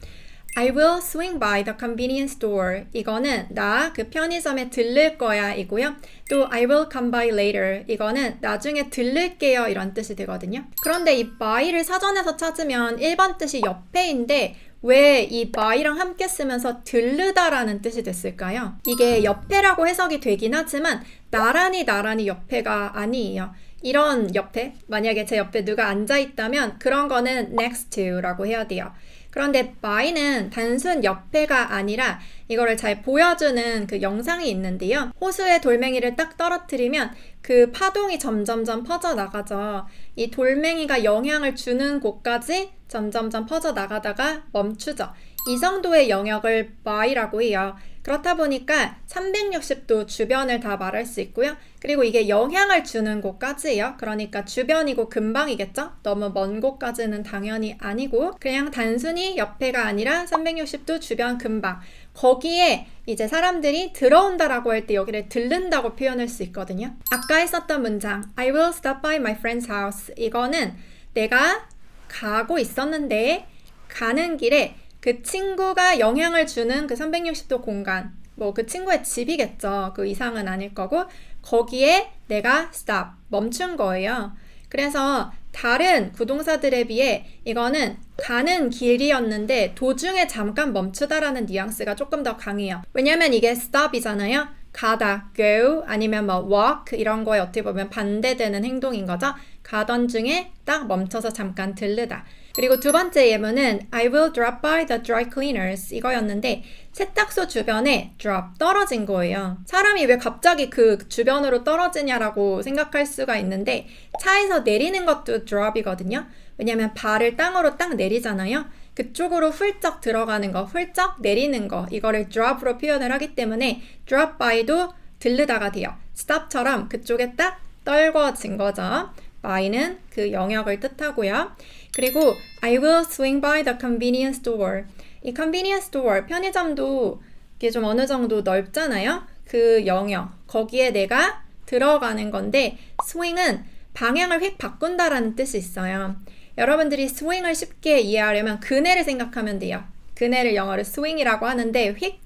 I will swing by the convenience store. 이거는 나 그 편의점에 들를 거야 이고요. 또 I will come by later. 이거는 나중에 들를게요 이런 뜻이 되거든요. 그런데 이 by를 사전에서 찾으면 1번 뜻이 옆에인데 왜 이 by랑 함께 쓰면서 들르다라는 뜻이 됐을까요? 이게 옆에라고 해석이 되긴 하지만 나란히 옆에가 아니에요. 이런 옆에, 만약에 제 옆에 누가 앉아있다면 그런 거는 next to라고 해야 돼요. 그런데 by는 단순 옆에가 아니라 이거를 잘 보여주는 그 영상이 있는데요. 호수에 돌멩이를 딱 떨어뜨리면 그 파동이 점점점 퍼져나가죠. 이 돌멩이가 영향을 주는 곳까지 점점점 퍼져나가다가 멈추죠. 이 정도의 영역을 by라고 해요. 그렇다 보니까 360도 주변을 다 말할 수 있고요. 그리고 이게 영향을 주는 곳까지예요. 그러니까 주변이고 근방이겠죠? 너무 먼 곳까지는 당연히 아니고 그냥 단순히 옆에가 아니라 360도 주변 근방 거기에 이제 사람들이 들어온다라고 할 때 여기를 들른다고 표현할 수 있거든요. 아까 했었던 문장 I will stop by my friend's house 이거는 내가 가고 있었는데 가는 길에 그 친구가 영향을 주는 그 360도 공간 뭐 그 친구의 집이겠죠. 그 이상은 아닐 거고 거기에 내가 stop 멈춘 거예요. 그래서 다른 구동사들에 비해 이거는 가는 길이었는데 도중에 잠깐 멈추다라는 뉘앙스가 조금 더 강해요. 왜냐면 이게 stop이잖아요. 가다, go 아니면 뭐 walk 이런 거에 어떻게 보면 반대되는 행동인 거죠. 가던 중에 딱 멈춰서 잠깐 들르다. 그리고 두 번째 예문은 I will drop by the dry cleaners 이거였는데 세탁소 주변에 drop 떨어진 거예요. 사람이 왜 갑자기 그 주변으로 떨어지냐라고 생각할 수가 있는데 차에서 내리는 것도 drop이거든요. 왜냐면 발을 땅으로 딱 내리잖아요. 그쪽으로 훌쩍 들어가는 거, 훌쩍 내리는 거 이거를 drop으로 표현을 하기 때문에 drop by도 들르다가 돼요. stop처럼 그쪽에 딱 떨궈진 거죠. by는 그 영역을 뜻하고요. 그리고 I will swing by the convenience store. 이 convenience store, 편의점도 이게 좀 어느 정도 넓잖아요. 그 영역, 거기에 내가 들어가는 건데 swing은 방향을 휙 바꾼다라는 뜻이 있어요. 여러분들이 swing을 쉽게 이해하려면 그네를 생각하면 돼요. 그네를 영어로 swing이라고 하는데 휙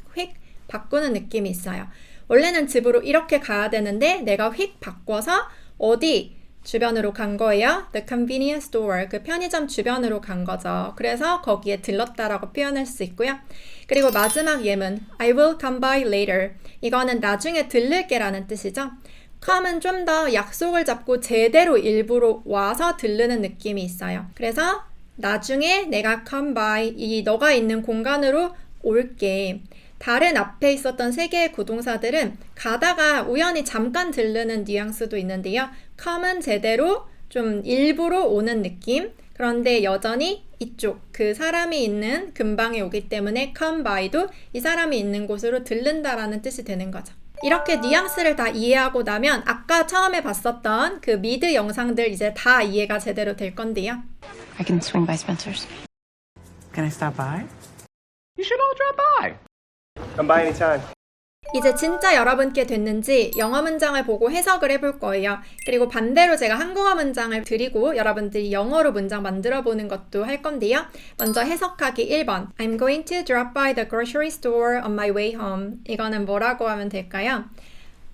바꾸는 느낌이 있어요. 원래는 집으로 이렇게 가야 되는데 내가 휙 바꿔서 어디 주변으로 간 거예요. The convenience store, 그 편의점 주변으로 간 거죠. 그래서 거기에 들렀다라고 표현할 수 있고요. 그리고 마지막 예문, I will come by later. 이거는 나중에 들를게라는 뜻이죠. come은 좀 더 약속을 잡고 제대로 일부러 와서 들르는 느낌이 있어요. 그래서 나중에 내가 come by, 이 너가 있는 공간으로 올게. 다른 앞에 있었던 3개의 구동사들은 가다가 우연히 잠깐 들르는 뉘앙스도 있는데요. come은 제대로 좀 일부러 오는 느낌. 그런데 여전히 이쪽 그 사람이 있는 근방에 오기 때문에 come by도 이 사람이 있는 곳으로 들른다라는 뜻이 되는 거죠. 이렇게 뉘앙스를 다 이해하고 나면 아까 처음에 봤었던 그 미드 영상들 이제 다 이해가 제대로 될 건데요. I can swing by Spencer's. Can I stop by? You should all drop by. Come by anytime. 이제 진짜 여러분께 됐는지 영어 문장을 보고 해석을 해볼 거예요. 그리고 반대로 제가 한국어 문장을 드리고 여러분들이 영어로 문장 만들어 보는 것도 할 건데요. 먼저 해석하기 1번. I'm going to drop by the grocery store on my way home. 이거는 뭐라고 하면 될까요?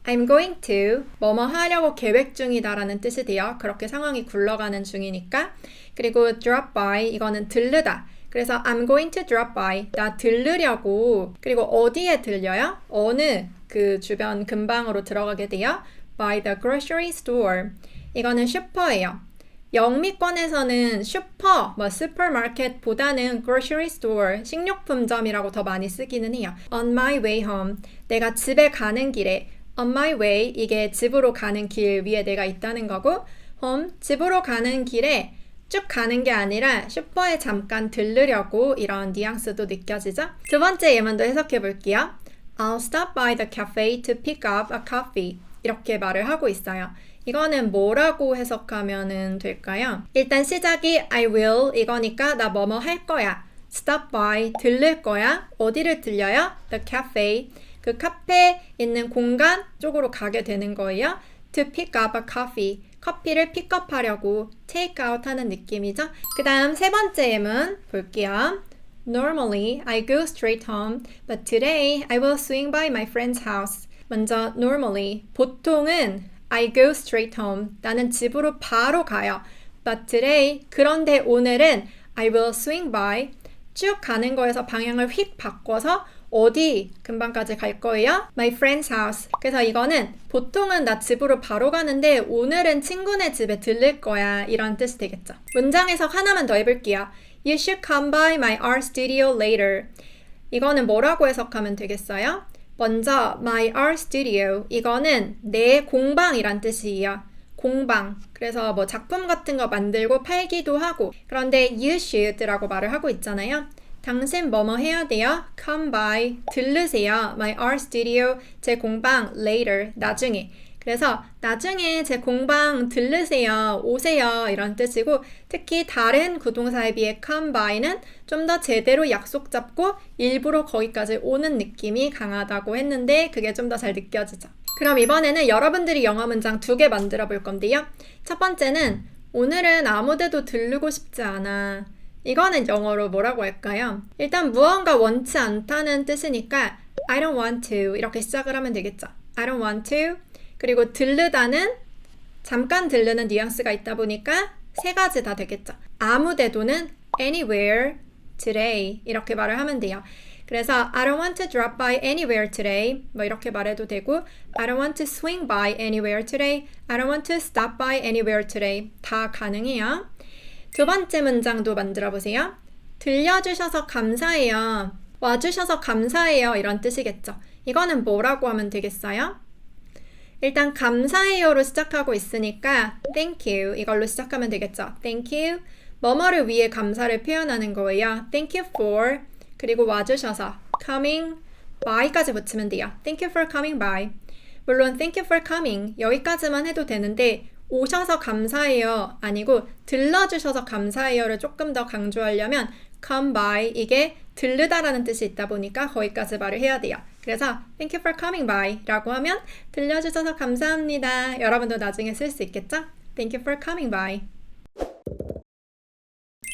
I'm going to 뭐뭐 하려고 계획 중이다 라는 뜻이 돼요. 그렇게 상황이 굴러가는 중이니까. 그리고 drop by 이거는 들르다. 그래서 I'm going to drop by. 나 들르려고. 그리고 어디에 들려요? 어느 그 주변 근방으로 들어가게 돼요? By the grocery store. 이거는 슈퍼예요. 영미권에서는 슈퍼, 슈퍼마켓보다는 grocery store, 식료품점이라고 더 많이 쓰기는 해요. On my way home, 내가 집에 가는 길에 on my way, 이게 집으로 가는 길 위에 내가 있다는 거고 home, 집으로 가는 길에 쭉 가는 게 아니라 슈퍼에 잠깐 들르려고 이런 뉘앙스도 느껴지죠? 두 번째 예문도 해석해 볼게요. I'll stop by the cafe to pick up a coffee. 이렇게 말을 하고 있어요. 이거는 뭐라고 해석하면 될까요? 일단 시작이 I will 이거니까 나 뭐뭐 할 거야. stop by 들를 거야. 어디를 들려요? The cafe. 그 카페 있는 공간 쪽으로 가게 되는 거예요. To pick up a coffee. 커피를 픽업하려고 take out 하는 느낌이죠. 그 다음 세 번째 예문 볼게요. Normally, I go straight home, but today I will swing by my friend's house. 먼저 normally, 보통은 I go straight home. 나는 집으로 바로 가요. But today, 그런데 오늘은 I will swing by. 쭉 가는 거에서 방향을 휙 바꿔서 어디 근방까지 갈 거예요? My friend's house. 그래서 이거는 보통은 나 집으로 바로 가는데 오늘은 친구네 집에 들릴 거야. 이런 뜻이 되겠죠. 문장 해석 하나만 더 해볼게요. You should come by my art studio later. 이거는 뭐라고 해석하면 되겠어요? 먼저 my art studio. 이거는 내 공방이란 뜻이에요. 공방. 그래서 뭐 작품 같은 거 만들고 팔기도 하고. 그런데 you should라고 말을 하고 있잖아요. 당신 뭐뭐 해야 돼요? Come by, 들르세요. My art studio, 제 공방, later, 나중에. 그래서 나중에 제 공방 들르세요, 오세요 이런 뜻이고 특히 다른 구동사에 비해 come by는 좀 더 제대로 약속 잡고 일부러 거기까지 오는 느낌이 강하다고 했는데 그게 좀 더 잘 느껴지죠. 그럼 이번에는 여러분들이 영어 문장 2개 만들어 볼 건데요. 첫 번째는 오늘은 아무데도 들르고 싶지 않아. 이거는 영어로 뭐라고 할까요? 일단 무언가 원치 않다는 뜻이니까 I don't want to 이렇게 시작을 하면 되겠죠. I don't want to. 그리고 들르다는 잠깐 들르는 뉘앙스가 있다 보니까 세 가지 다 되겠죠. 아무데도는 anywhere today 이렇게 말을 하면 돼요. 그래서 I don't want to drop by anywhere today 뭐 이렇게 말해도 되고 I don't want to swing by anywhere today I don't want to stop by anywhere today 다 가능해요. 두 번째 문장도 만들어 보세요. 들려주셔서 감사해요. 와주셔서 감사해요. 이런 뜻이겠죠. 이거는 뭐라고 하면 되겠어요? 일단 감사해요로 시작하고 있으니까 thank you 이걸로 시작하면 되겠죠. thank you. 뭐뭐를 위해 감사를 표현하는 거예요. thank you for 그리고 와주셔서 coming by까지 붙이면 돼요. thank you for coming by. 물론 thank you for coming 여기까지만 해도 되는데 오셔서 감사해요 아니고 들러주셔서 감사해요를 조금 더 강조하려면 come by 이게 들르다라는 뜻이 있다 보니까 거기까지 말을 해야 돼요. 그래서 thank you for coming by 라고 하면 들려주셔서 감사합니다. 여러분도 나중에 쓸 수 있겠죠? Thank you for coming by.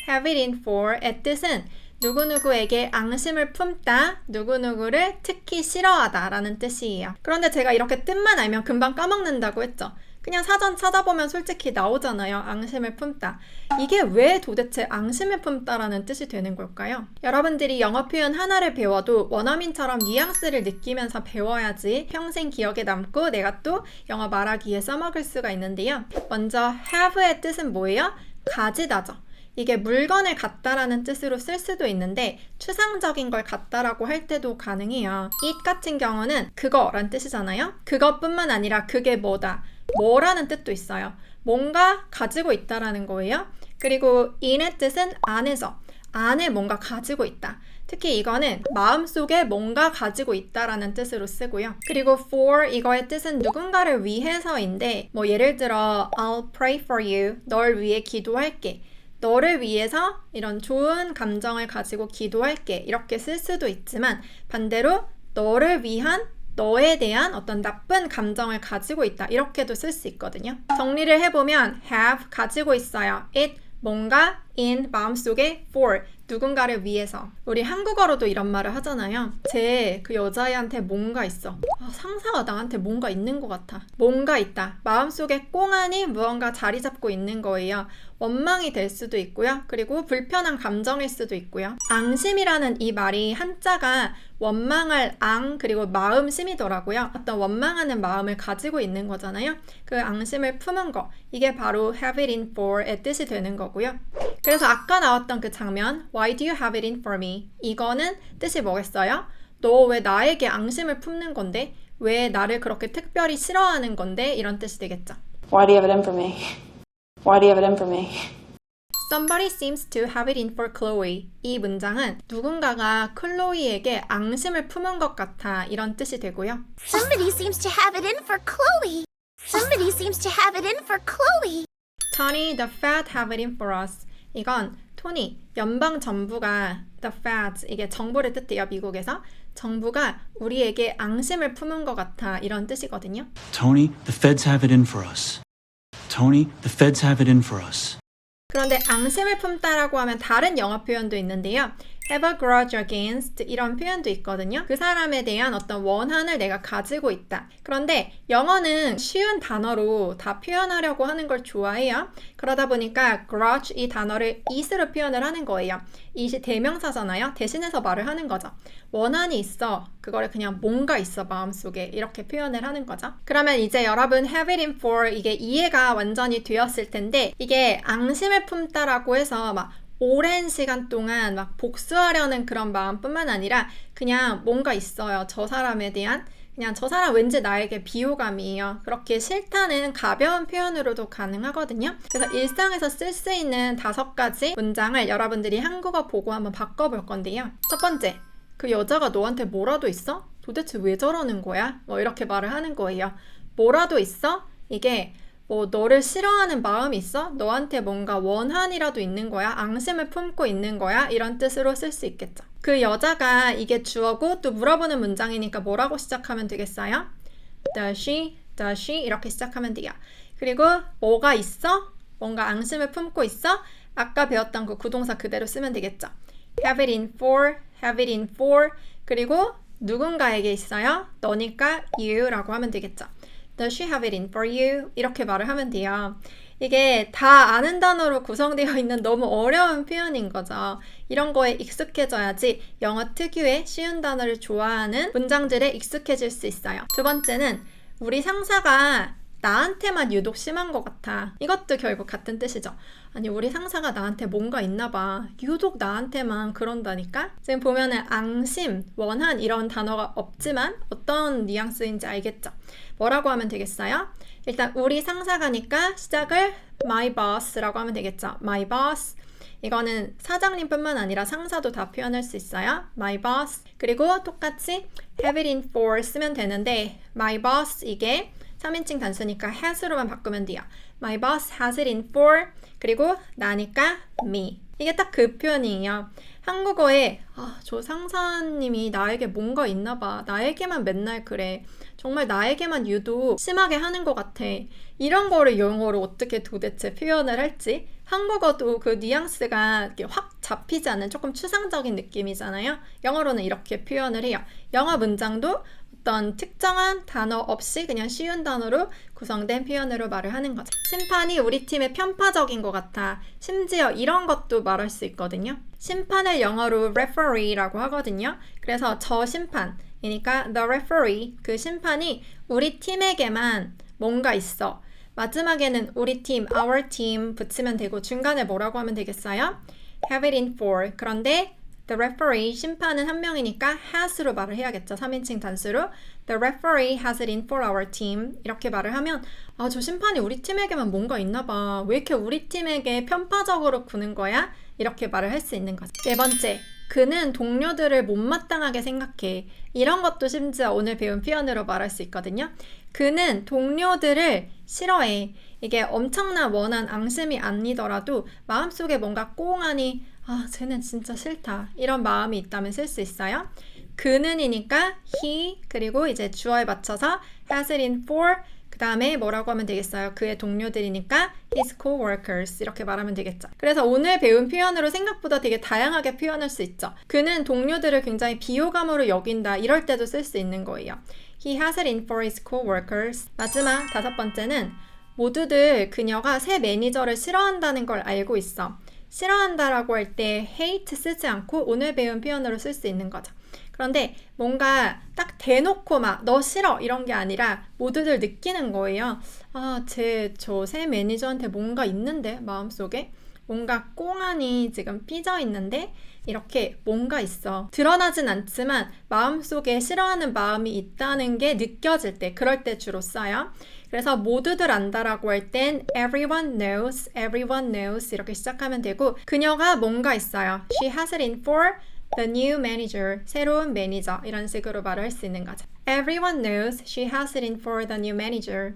Have it in for의 뜻은 누구누구에게 앙심을 품다, 누구누구를 특히 싫어하다 라는 뜻이에요. 그런데 제가 이렇게 뜻만 알면 금방 까먹는다고 했죠. 그냥 사전 찾아보면 솔직히 나오잖아요. 앙심을 품다. 이게 왜 도대체 앙심을 품다라는 뜻이 되는 걸까요? 여러분들이 영어 표현 하나를 배워도 원어민처럼 뉘앙스를 느끼면서 배워야지 평생 기억에 남고 내가 또 영어 말하기에 써먹을 수가 있는데요. 먼저 have의 뜻은 뭐예요? 가지다죠. 이게 물건을 갖다라는 뜻으로 쓸 수도 있는데 추상적인 걸 갖다라고 할 때도 가능해요. it 같은 경우는 그거란 뜻이잖아요. 그것뿐만 아니라 그게 뭐다. 뭐라는 뜻도 있어요. 뭔가 가지고 있다라는 거예요. 그리고 in의 뜻은 안에서, 안에 뭔가 가지고 있다. 특히 이거는 마음속에 뭔가 가지고 있다라는 뜻으로 쓰고요. 그리고 for 이거의 뜻은 누군가를 위해서인데 뭐 예를 들어 I'll pray for you, 널 위해 기도할게. 너를 위해서 이런 좋은 감정을 가지고 기도할게. 이렇게 쓸 수도 있지만 반대로 너를 위한 너에 대한 어떤 나쁜 감정을 가지고 있다. 이렇게도 쓸 수 있거든요. 정리를 해보면 have 가지고 있어요. it 뭔가 in 마음속에 for 누군가를 위해서. 우리 한국어로도 이런 말을 하잖아요. 쟤 그 여자애한테 뭔가 있어. 상사가 나한테 뭔가 있는 것 같아. 뭔가 있다. 마음속에 꽁하니 무언가 자리 잡고 있는 거예요. 원망이 될 수도 있고요. 그리고 불편한 감정일 수도 있고요. 앙심이라는 이 말이 한자가 원망할 앙 그리고 마음심이더라고요. 어떤 원망하는 마음을 가지고 있는 거잖아요. 그 앙심을 품은 거. 이게 바로 have it in for의 뜻이 되는 거고요. 그래서 아까 나왔던 그 장면 Why do you have it in for me? 이거는 뜻이 뭐겠어요? 너 왜 나에게 앙심을 품는 건데? 왜 나를 그렇게 특별히 싫어하는 건데? 이런 뜻이 되겠죠. Why do you have it in for me? Why do you have it in for me? Somebody seems to have it in for Chloe. 이 문장은 누군가가 클로이에게 앙심을 품은 것 같아 이런 뜻이 되고요. Somebody seems to have it in for Chloe. Somebody seems to have it in for Chloe. Tony, the Fed have it in for us. 이건 토니, 연방 정부가 the Fed, 이게 정부를 뜻해요. 미국에서. 정부가 우리에게 앙심을 품은 것 같아 이런 뜻이거든요. Tony, the feds have it in for us. Tony, the feds have it in for us. 그런데 앙심을 품다라고 하면 다른 영어 표현도 있는데요. have a grudge against 이런 표현도 있거든요. 그 사람에 대한 어떤 원한을 내가 가지고 있다. 그런데 영어는 쉬운 단어로 다 표현하려고 하는 걸 좋아해요. 그러다 보니까 grudge 이 단어를 is로 표현을 하는 거예요. is이 대명사잖아요. 대신해서 말을 하는 거죠. 원한이 있어. 그거를 그냥 뭔가 있어 마음속에 이렇게 표현을 하는 거죠. 그러면 이제 여러분 have it in for 이게 이해가 완전히 되었을 텐데 이게 앙심을 품다라고 해서 막 오랜 시간 동안 막 복수하려는 그런 마음뿐만 아니라 그냥 뭔가 있어요. 저 사람에 대한 그냥 저 사람 왠지 나에게 비호감이에요. 그렇게 싫다는 가벼운 표현으로도 가능하거든요. 그래서 일상에서 쓸 수 있는 5가지 문장을 여러분들이 한국어 보고 한번 바꿔볼 건데요. 첫 번째, 그 여자가 너한테 뭐라도 있어? 도대체 왜 저러는 거야? 뭐 이렇게 말을 하는 거예요. 뭐라도 있어? 이게 뭐 너를 싫어하는 마음이 있어? 너한테 뭔가 원한이라도 있는 거야? 앙심을 품고 있는 거야? 이런 뜻으로 쓸 수 있겠죠. 그 여자가 이게 주어고 또 물어보는 문장이니까 뭐라고 시작하면 되겠어요? Does she 이렇게 시작하면 돼요. 그리고 뭐가 있어? 뭔가 앙심을 품고 있어? 아까 배웠던 그 구동사 그대로 쓰면 되겠죠. Have it in for 그리고 누군가에게 있어요? 너니까 you라고 하면 되겠죠. Does she have it in for you? 이렇게 말을 하면 돼요. 이게 다 아는 단어로 구성되어 있는 너무 어려운 표현인 거죠. 이런 거에 익숙해져야지 영어 특유의 쉬운 단어를 좋아하는 문장들에 익숙해질 수 있어요. 두 번째는 우리 상사가 나한테만 유독 심한 것 같아. 이것도 결국 같은 뜻이죠. 아니 우리 상사가 나한테 뭔가 있나 봐. 유독 나한테만 그런다니까? 지금 보면은 앙심, 원한 이런 단어가 없지만 어떤 뉘앙스인지 알겠죠? 뭐라고 하면 되겠어요? 일단 우리 상사가니까 시작을 my boss라고 하면 되겠죠. my boss. 이거는 사장님뿐만 아니라 상사도 다 표현할 수 있어요. my boss. 그리고 똑같이 have it in for 쓰면 되는데 my boss 이게 3인칭 단수니까 has로만 바꾸면 돼요. My boss has it in for 그리고 나니까 me. 이게 딱 그 표현이에요. 한국어에 저 상사님이 나에게 뭔가 있나 봐. 나에게만 맨날 그래. 정말 나에게만 유독 심하게 하는 것 같아. 이런 거를 영어로 어떻게 도대체 표현을 할지 한국어도 그 뉘앙스가 이렇게 확 잡히지 않는 조금 추상적인 느낌이잖아요. 영어로는 이렇게 표현을 해요. 영어 문장도 어떤 특정한 단어 없이 그냥 쉬운 단어로 구성된 표현으로 말을 하는 거죠. 심판이 우리 팀에 편파적인 것 같아. 심지어 이런 것도 말할 수 있거든요. 심판을 영어로 referee라고 하거든요. 그래서 저 심판이니까 the referee, 그 심판이 우리 팀에게만 뭔가 있어. 마지막에는 우리 팀, our team 붙이면 되고 중간에 뭐라고 하면 되겠어요? have it in for. 그런데 The referee, 심판은 한 명이니까 has로 말을 해야겠죠. 3인칭 단수로. The referee has it in for our team. 이렇게 말을 하면 저 심판이 우리 팀에게만 뭔가 있나 봐. 왜 이렇게 우리 팀에게 편파적으로 구는 거야? 이렇게 말을 할 수 있는 거죠. 네 번째, 그는 동료들을 못마땅하게 생각해. 이런 것도 심지어 오늘 배운 표현으로 말할 수 있거든요. 그는 동료들을 싫어해. 이게 엄청난 원한 앙심이 아니더라도 마음속에 뭔가 꽁하니 쟤는 진짜 싫다. 이런 마음이 있다면 쓸 수 있어요. 그는이니까 he 그리고 이제 주어에 맞춰서 has it in for 그 다음에 뭐라고 하면 되겠어요? 그의 동료들이니까 his coworkers 이렇게 말하면 되겠죠. 그래서 오늘 배운 표현으로 생각보다 되게 다양하게 표현할 수 있죠. 그는 동료들을 굉장히 비호감으로 여긴다 이럴 때도 쓸 수 있는 거예요. He has it in for his coworkers. 마지막 5번째는 모두들 그녀가 새 매니저를 싫어한다는 걸 알고 있어. 싫어한다라고 할 때 hate 쓰지 않고 오늘 배운 표현으로 쓸 수 있는 거죠. 그런데 뭔가 딱 대놓고 막 너 싫어 이런 게 아니라 모두들 느끼는 거예요. 아, 저 새 매니저한테 뭔가 있는데 마음속에 뭔가 꽁안이 지금 삐져 있는데 이렇게 뭔가 있어. 드러나진 않지만 마음속에 싫어하는 마음이 있다는 게 느껴질 때 그럴 때 주로 써요. 그래서 모두들 안다라고 할 땐 everyone knows 이렇게 시작하면 되고 그녀가 뭔가 있어요. She has it in for the new manager, 새로운 매니저 이런 식으로 말을 할 수 있는 거죠. Everyone knows she has it in for the new manager.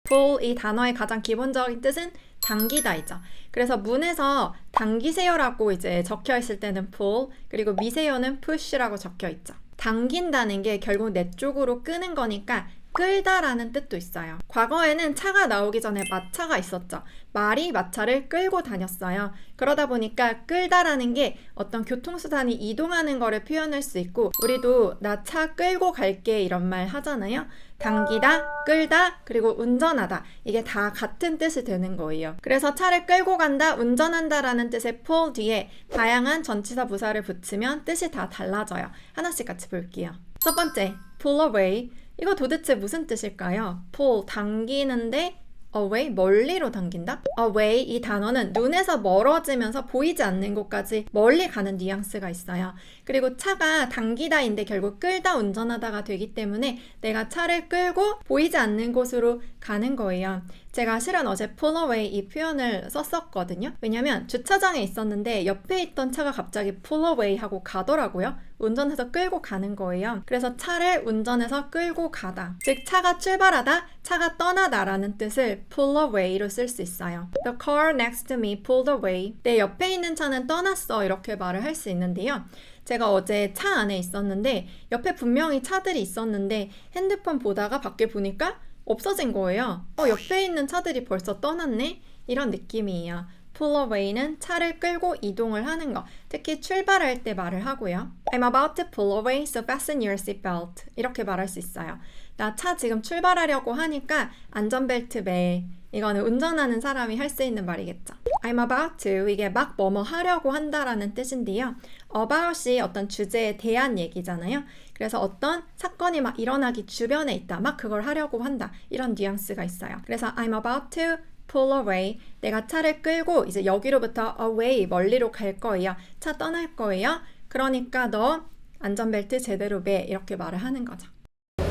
pull 이 단어의 가장 기본적인 뜻은 당기다이죠. 그래서 문에서 당기세요라고 이제 적혀 있을 때는 pull, 그리고 미세요는 push라고 적혀 있죠. 당긴다는 게 결국 내 쪽으로 끄는 거니까 끌다라는 뜻도 있어요. 과거에는 차가 나오기 전에 마차가 있었죠. 말이 마차를 끌고 다녔어요. 그러다 보니까 끌다라는 게 어떤 교통수단이 이동하는 거를 표현할 수 있고 우리도 나 차 끌고 갈게 이런 말 하잖아요. 당기다, 끌다, 그리고 운전하다 이게 다 같은 뜻이 되는 거예요. 그래서 차를 끌고 간다, 운전한다 라는 뜻의 pull 뒤에 다양한 전치사 부사를 붙이면 뜻이 다 달라져요. 하나씩 같이 볼게요. 첫 번째, pull away. 이거 도대체 무슨 뜻일까요? pull, 당기는데 away, 멀리로 당긴다? away 이 단어는 눈에서 멀어지면서 보이지 않는 곳까지 멀리 가는 뉘앙스가 있어요. 그리고 차가 당기다인데 결국 끌다 운전하다가 되기 때문에 내가 차를 끌고 보이지 않는 곳으로 가는 거예요. 제가 실은 어제 pull away 이 표현을 썼었거든요. 왜냐면 주차장에 있었는데 옆에 있던 차가 갑자기 pull away 하고 가더라고요. 운전해서 끌고 가는 거예요. 그래서 차를 운전해서 끌고 가다. 즉 차가 출발하다, 차가 떠나다 라는 뜻을 pull away로 쓸 수 있어요. The car next to me pulled away. 내 옆에 있는 차는 떠났어 이렇게 말을 할 수 있는데요. 제가 어제 차 안에 있었는데 옆에 분명히 차들이 있었는데 핸드폰 보다가 밖에 보니까 없어진 거예요. 옆에 있는 차들이 벌써 떠났네? 이런 느낌이에요. pull away는 차를 끌고 이동을 하는 거. 특히 출발할 때 말을 하고요. I'm about to pull away, so fasten your seatbelt. 이렇게 말할 수 있어요. 나 차 지금 출발하려고 하니까 안전벨트 매. 이거는 운전하는 사람이 할 수 있는 말이겠죠. I'm about to, 이게 막 뭐뭐 하려고 한다라는 뜻인데요. about이 어떤 주제에 대한 얘기잖아요. 그래서 어떤 사건이 막 일어나기 주변에 있다. 막 그걸 하려고 한다. 이런 뉘앙스가 있어요. 그래서 I'm about to pull away. 내가 차를 끌고 이제 여기로부터 away, 멀리로 갈 거예요. 차 떠날 거예요. 그러니까 너 안전벨트 제대로 매. 이렇게 말을 하는 거죠.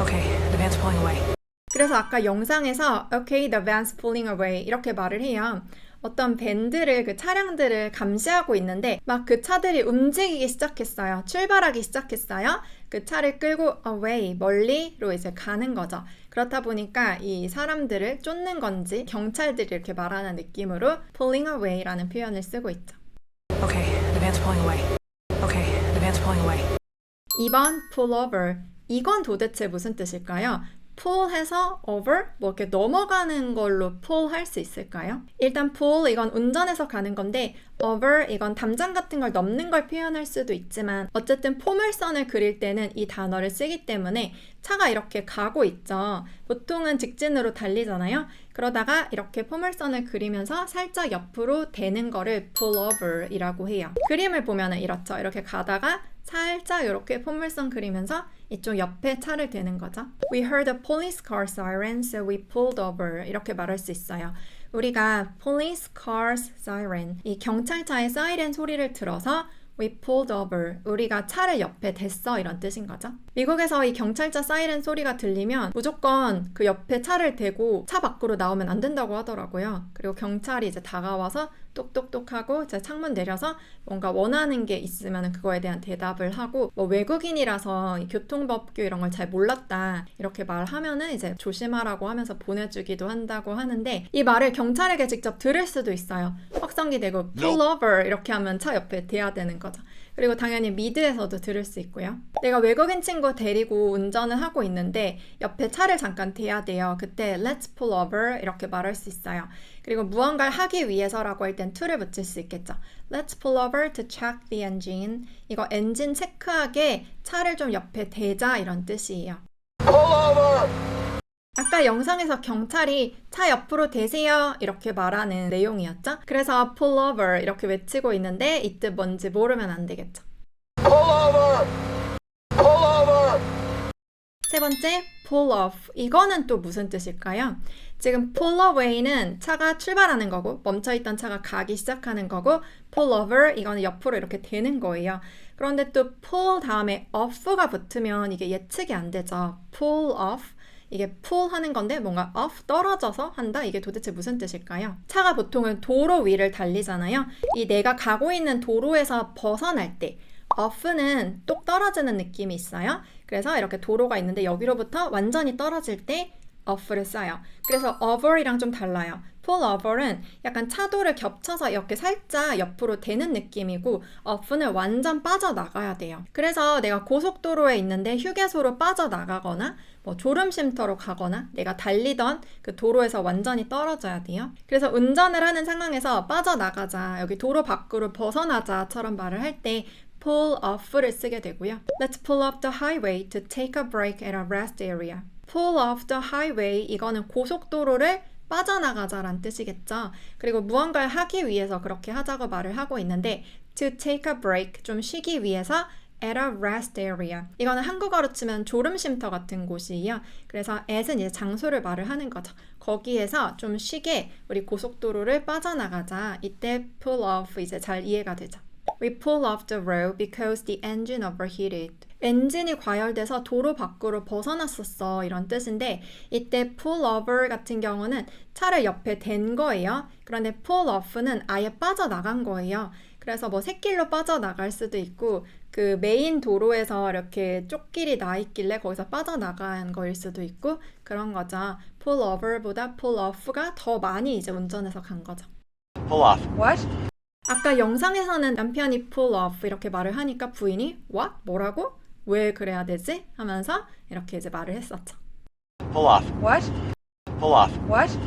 Okay, the van's pulling away. 그래서 아까 영상에서 Okay, the van's pulling away 이렇게 말을 해요. 어떤 밴드를 그 차량들을 감시하고 있는데 막 그 차들이 움직이기 시작했어요. 출발하기 시작했어요. 그 차를 끌고 away, 멀리로 이제 가는 거죠. 그렇다 보니까 이 사람들을 쫓는 건지 경찰들이 이렇게 말하는 느낌으로 pulling away라는 표현을 쓰고 있죠. Okay, the van's pulling away. Okay, the van's pulling away. 2번 pull over. 이건 도대체 무슨 뜻일까요? pull 해서 over? 뭐 이렇게 넘어가는 걸로 pull 할 수 있을까요? 일단 pull 이건 운전해서 가는 건데 over 이건 담장 같은 걸 넘는 걸 표현할 수도 있지만 어쨌든 포물선을 그릴 때는 이 단어를 쓰기 때문에 차가 이렇게 가고 있죠. 보통은 직진으로 달리잖아요. 그러다가 이렇게 포물선을 그리면서 살짝 옆으로 대는 거를 pull over 이라고 해요. 그림을 보면 이렇죠. 이렇게 가다가 살짝 이렇게 포물선 그리면서 이쪽 옆에 차를 대는 거죠. We heard a police car siren, so we pulled over. 이렇게 말할 수 있어요. 우리가 police cars siren, 이 경찰차의 사이렌 소리를 들어서 We pulled over. 우리가 차를 옆에 댔어. 이런 뜻인 거죠. 미국에서 이 경찰차 사이렌 소리가 들리면 무조건 그 옆에 차를 대고 차 밖으로 나오면 안 된다고 하더라고요. 그리고 경찰이 이제 다가와서 똑똑똑 하고 이제 창문 내려서 뭔가 원하는 게 있으면 그거에 대한 대답을 하고 뭐 외국인이라서 이 교통법규 이런 걸 잘 몰랐다 이렇게 말하면은 이제 조심하라고 하면서 보내주기도 한다고 하는데 이 말을 경찰에게 직접 들을 수도 있어요. 확성기 대고 pull over 이렇게 하면 차 옆에 대야 되는 거죠. 그리고 당연히 미드에서도 들을 수 있고요. 내가 외국인 친구 데리고 운전을 하고 있는데 옆에 차를 잠깐 대야 돼요. 그때 let's pull over 이렇게 말할 수 있어요. 그리고 무언가를 하기 위해서라고 할 땐 to를 붙일 수 있겠죠. Let's pull over to check the engine. 이거 엔진 체크하게 차를 좀 옆에 대자 이런 뜻이에요. 아까 영상에서 경찰이 차 옆으로 대세요 이렇게 말하는 내용이었죠? 그래서 pull over 이렇게 외치고 있는데 이 뜻 뭔지 모르면 안 되겠죠? 세 번째, pull off. 이거는 또 무슨 뜻일까요? 지금 pull away는 차가 출발하는 거고 멈춰있던 차가 가기 시작하는 거고 pull over 이거는 옆으로 이렇게 되는 거예요. 그런데 또 pull 다음에 off가 붙으면 이게 예측이 안 되죠. pull off. 이게 pull 하는 건데 뭔가 off 떨어져서 한다? 이게 도대체 무슨 뜻일까요? 차가 보통은 도로 위를 달리잖아요. 이 내가 가고 있는 도로에서 벗어날 때 off는 똑 떨어지는 느낌이 있어요. 그래서 이렇게 도로가 있는데 여기로부터 완전히 떨어질 때 off를 써요. 그래서 over이랑 좀 달라요. pull over는 약간 차도를 겹쳐서 이렇게 살짝 옆으로 대는 느낌이고 off는 완전 빠져나가야 돼요. 그래서 내가 고속도로에 있는데 휴게소로 빠져나가거나 뭐 졸음쉼터로 가거나 내가 달리던 그 도로에서 완전히 떨어져야 돼요. 그래서 운전을 하는 상황에서 빠져나가자, 여기 도로 밖으로 벗어나자처럼 말을 할 때 pull off를 쓰게 되고요. Let's pull off the highway to take a break at a rest area. pull off the highway 이거는 고속도로를 빠져나가자란 뜻이겠죠. 그리고 무언가를 하기 위해서 그렇게 하자고 말을 하고 있는데 to take a break 좀 쉬기 위해서 at a rest area 이거는 한국어로 치면 졸음쉼터 같은 곳이에요. 그래서 at은 이제 장소를 말을 하는 거죠. 거기에서 좀 쉬게 우리 고속도로를 빠져나가자. 이때 pull off 이제 잘 이해가 되죠. We pull off the road because the engine overheated. 엔진이 과열돼서 도로 밖으로 벗어났었어 이런 뜻인데 이때 pull over 같은 경우는 차를 옆에 댄 거예요. 그런데 pull off는 아예 빠져나간 거예요. 그래서 뭐 샛길로 빠져나갈 수도 있고 그 메인 도로에서 이렇게 쪽길이 나 있길래 거기서 빠져나간 거일 수도 있고 그런 거죠. pull over보다 pull off가 더 많이 이제 운전해서 간 거죠. Pull off. What? 아까 영상에서는 남편이 pull off 이렇게 말을 하니까 부인이 what? 뭐라고? 왜 그래야 되지? 하면서 이렇게 이제 말을 했었죠. Pull off. What? Pull off. What?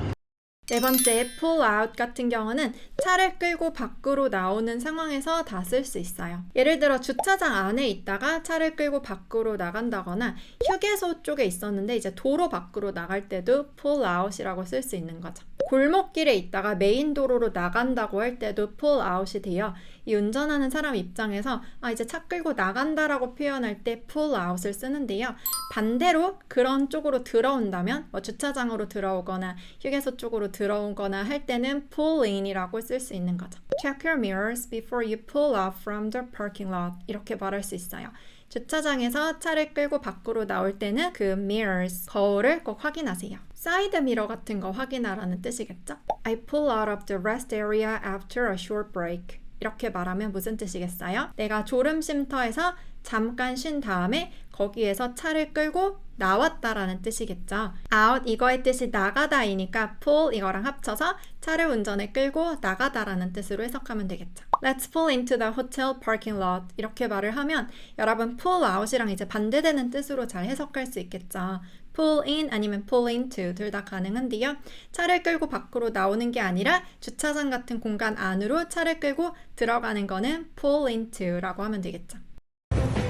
네 번째, pull out 같은 경우는 차를 끌고 밖으로 나오는 상황에서 다 쓸 수 있어요. 예를 들어 주차장 안에 있다가 차를 끌고 밖으로 나간다거나 휴게소 쪽에 있었는데 이제 도로 밖으로 나갈 때도 pull out이라고 쓸 수 있는 거죠. 골목길에 있다가 메인 도로로 나간다고 할 때도 pull out이 돼요. 이 운전하는 사람 입장에서 이제 차 끌고 나간다라고 표현할 때 pull out을 쓰는데요. 반대로 그런 쪽으로 들어온다면 뭐 주차장으로 들어오거나 휴게소 쪽으로 들어오거나 할 때는 pull in이라고 쓸 수 있는 거죠. Check your mirrors before you pull off from the parking lot. 이렇게 말할 수 있어요. 주차장에서 차를 끌고 밖으로 나올 때는 그 mirrors, 거울을 꼭 확인하세요. 사이드 미러 같은 거 확인하라는 뜻이겠죠? I pull out of the rest area after a short break. 이렇게 말하면 무슨 뜻이겠어요? 내가 졸음쉼터에서 잠깐 쉰 다음에 거기에서 차를 끌고 나왔다라는 뜻이겠죠. out 이거의 뜻이 나가다이니까 pull 이거랑 합쳐서 차를 운전해 끌고 나가다라는 뜻으로 해석하면 되겠죠. Let's pull into the hotel parking lot 이렇게 말을 하면 여러분 pull out이랑 이제 반대되는 뜻으로 잘 해석할 수 있겠죠. pull in 아니면 pull into 둘 다 가능한데요. 차를 끌고 밖으로 나오는 게 아니라 주차장 같은 공간 안으로 차를 끌고 들어가는 거는 pull into라고 하면 되겠죠.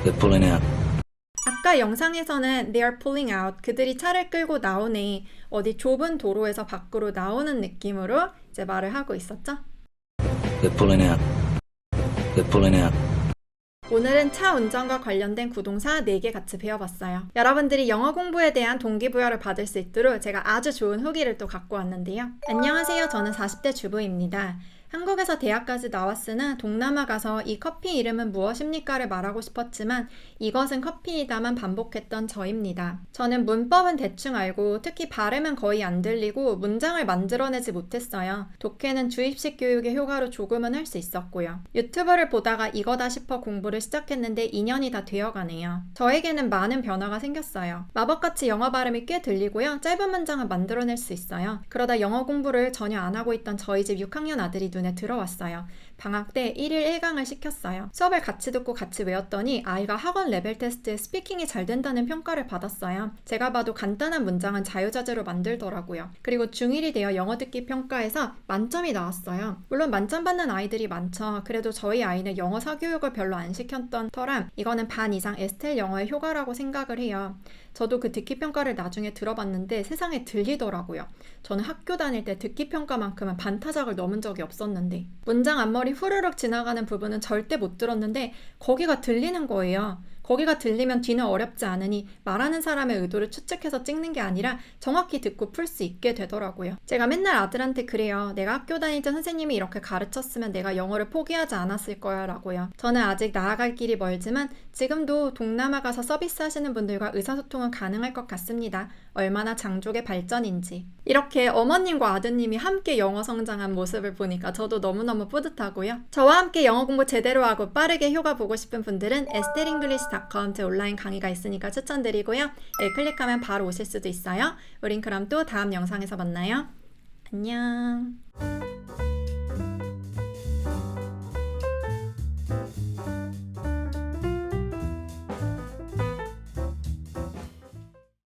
They're pulling out. 아까 영상에서는 they are pulling out, 그들이 차를 끌고 나오네, 어디 좁은 도로에서 밖으로 나오는 느낌으로 이제 말을 하고 있었죠. They're pulling out. They're pulling out. 오늘은 차 운전과 관련된 구동사 4개 같이 배워봤어요. 여러분들이 영어 공부에 대한 동기부여를 받을 수 있도록 제가 아주 좋은 후기를 또 갖고 왔는데요. 안녕하세요. 저는 40대 주부입니다. 한국에서 대학까지 나왔으나 동남아 가서 이 커피 이름은 무엇입니까를 말하고 싶었지만 이것은 커피이다만 반복했던 저입니다. 저는 문법은 대충 알고 특히 발음은 거의 안 들리고 문장을 만들어내지 못했어요. 독해는 주입식 교육의 효과로 조금은 할 수 있었고요. 유튜브를 보다가 이거다 싶어 공부를 시작했는데 2년이 다 되어가네요. 저에게는 많은 변화가 생겼어요. 마법같이 영어 발음이 꽤 들리고요. 짧은 문장을 만들어낼 수 있어요. 그러다 영어 공부를 전혀 안 하고 있던 저희 집 6학년 아들이 눈에 들어왔어요. 방학 때 1일 1강을 시켰어요. 수업을 같이 듣고 같이 외웠더니 아이가 학원 레벨 테스트에 스피킹이 잘 된다는 평가를 받았어요. 제가 봐도 간단한 문장은 자유자재로 만들더라고요. 그리고 중1이 되어 영어 듣기 평가에서 만점이 나왔어요. 물론 만점 받는 아이들이 많죠. 그래도 저희 아이는 영어 사교육을 별로 안 시켰던 터람 이거는 반 이상 에스텔 영어의 효과라고 생각을 해요. 저도 그 듣기 평가를 나중에 들어봤는데 세상에 들리더라고요. 저는 학교 다닐 때 듣기 평가만큼은 반타작을 넘은 적이 없었는데 문장 앞머리 후루룩 지나가는 부분은 절대 못 들었는데 거기가 들리는 거예요. 거기가 들리면 뒤는 어렵지 않으니 말하는 사람의 의도를 추측해서 찍는 게 아니라 정확히 듣고 풀 수 있게 되더라고요. 제가 맨날 아들한테 그래요. 내가 학교 다닐 때 선생님이 이렇게 가르쳤으면 내가 영어를 포기하지 않았을 거야 라고요. 저는 아직 나아갈 길이 멀지만 지금도 동남아 가서 서비스 하시는 분들과 의사소통은 가능할 것 같습니다. 얼마나 장족의 발전인지. 이렇게 어머님과 아드님이 함께 영어 성장한 모습을 보니까 저도 너무너무 뿌듯하고요. 저와 함께 영어 공부 제대로 하고 빠르게 효과 보고 싶은 분들은 estelenglish.com 제 온라인 강의가 있으니까 추천드리고요. 클릭하면 바로 오실 수도 있어요. 우린 그럼 또 다음 영상에서 만나요. 안녕.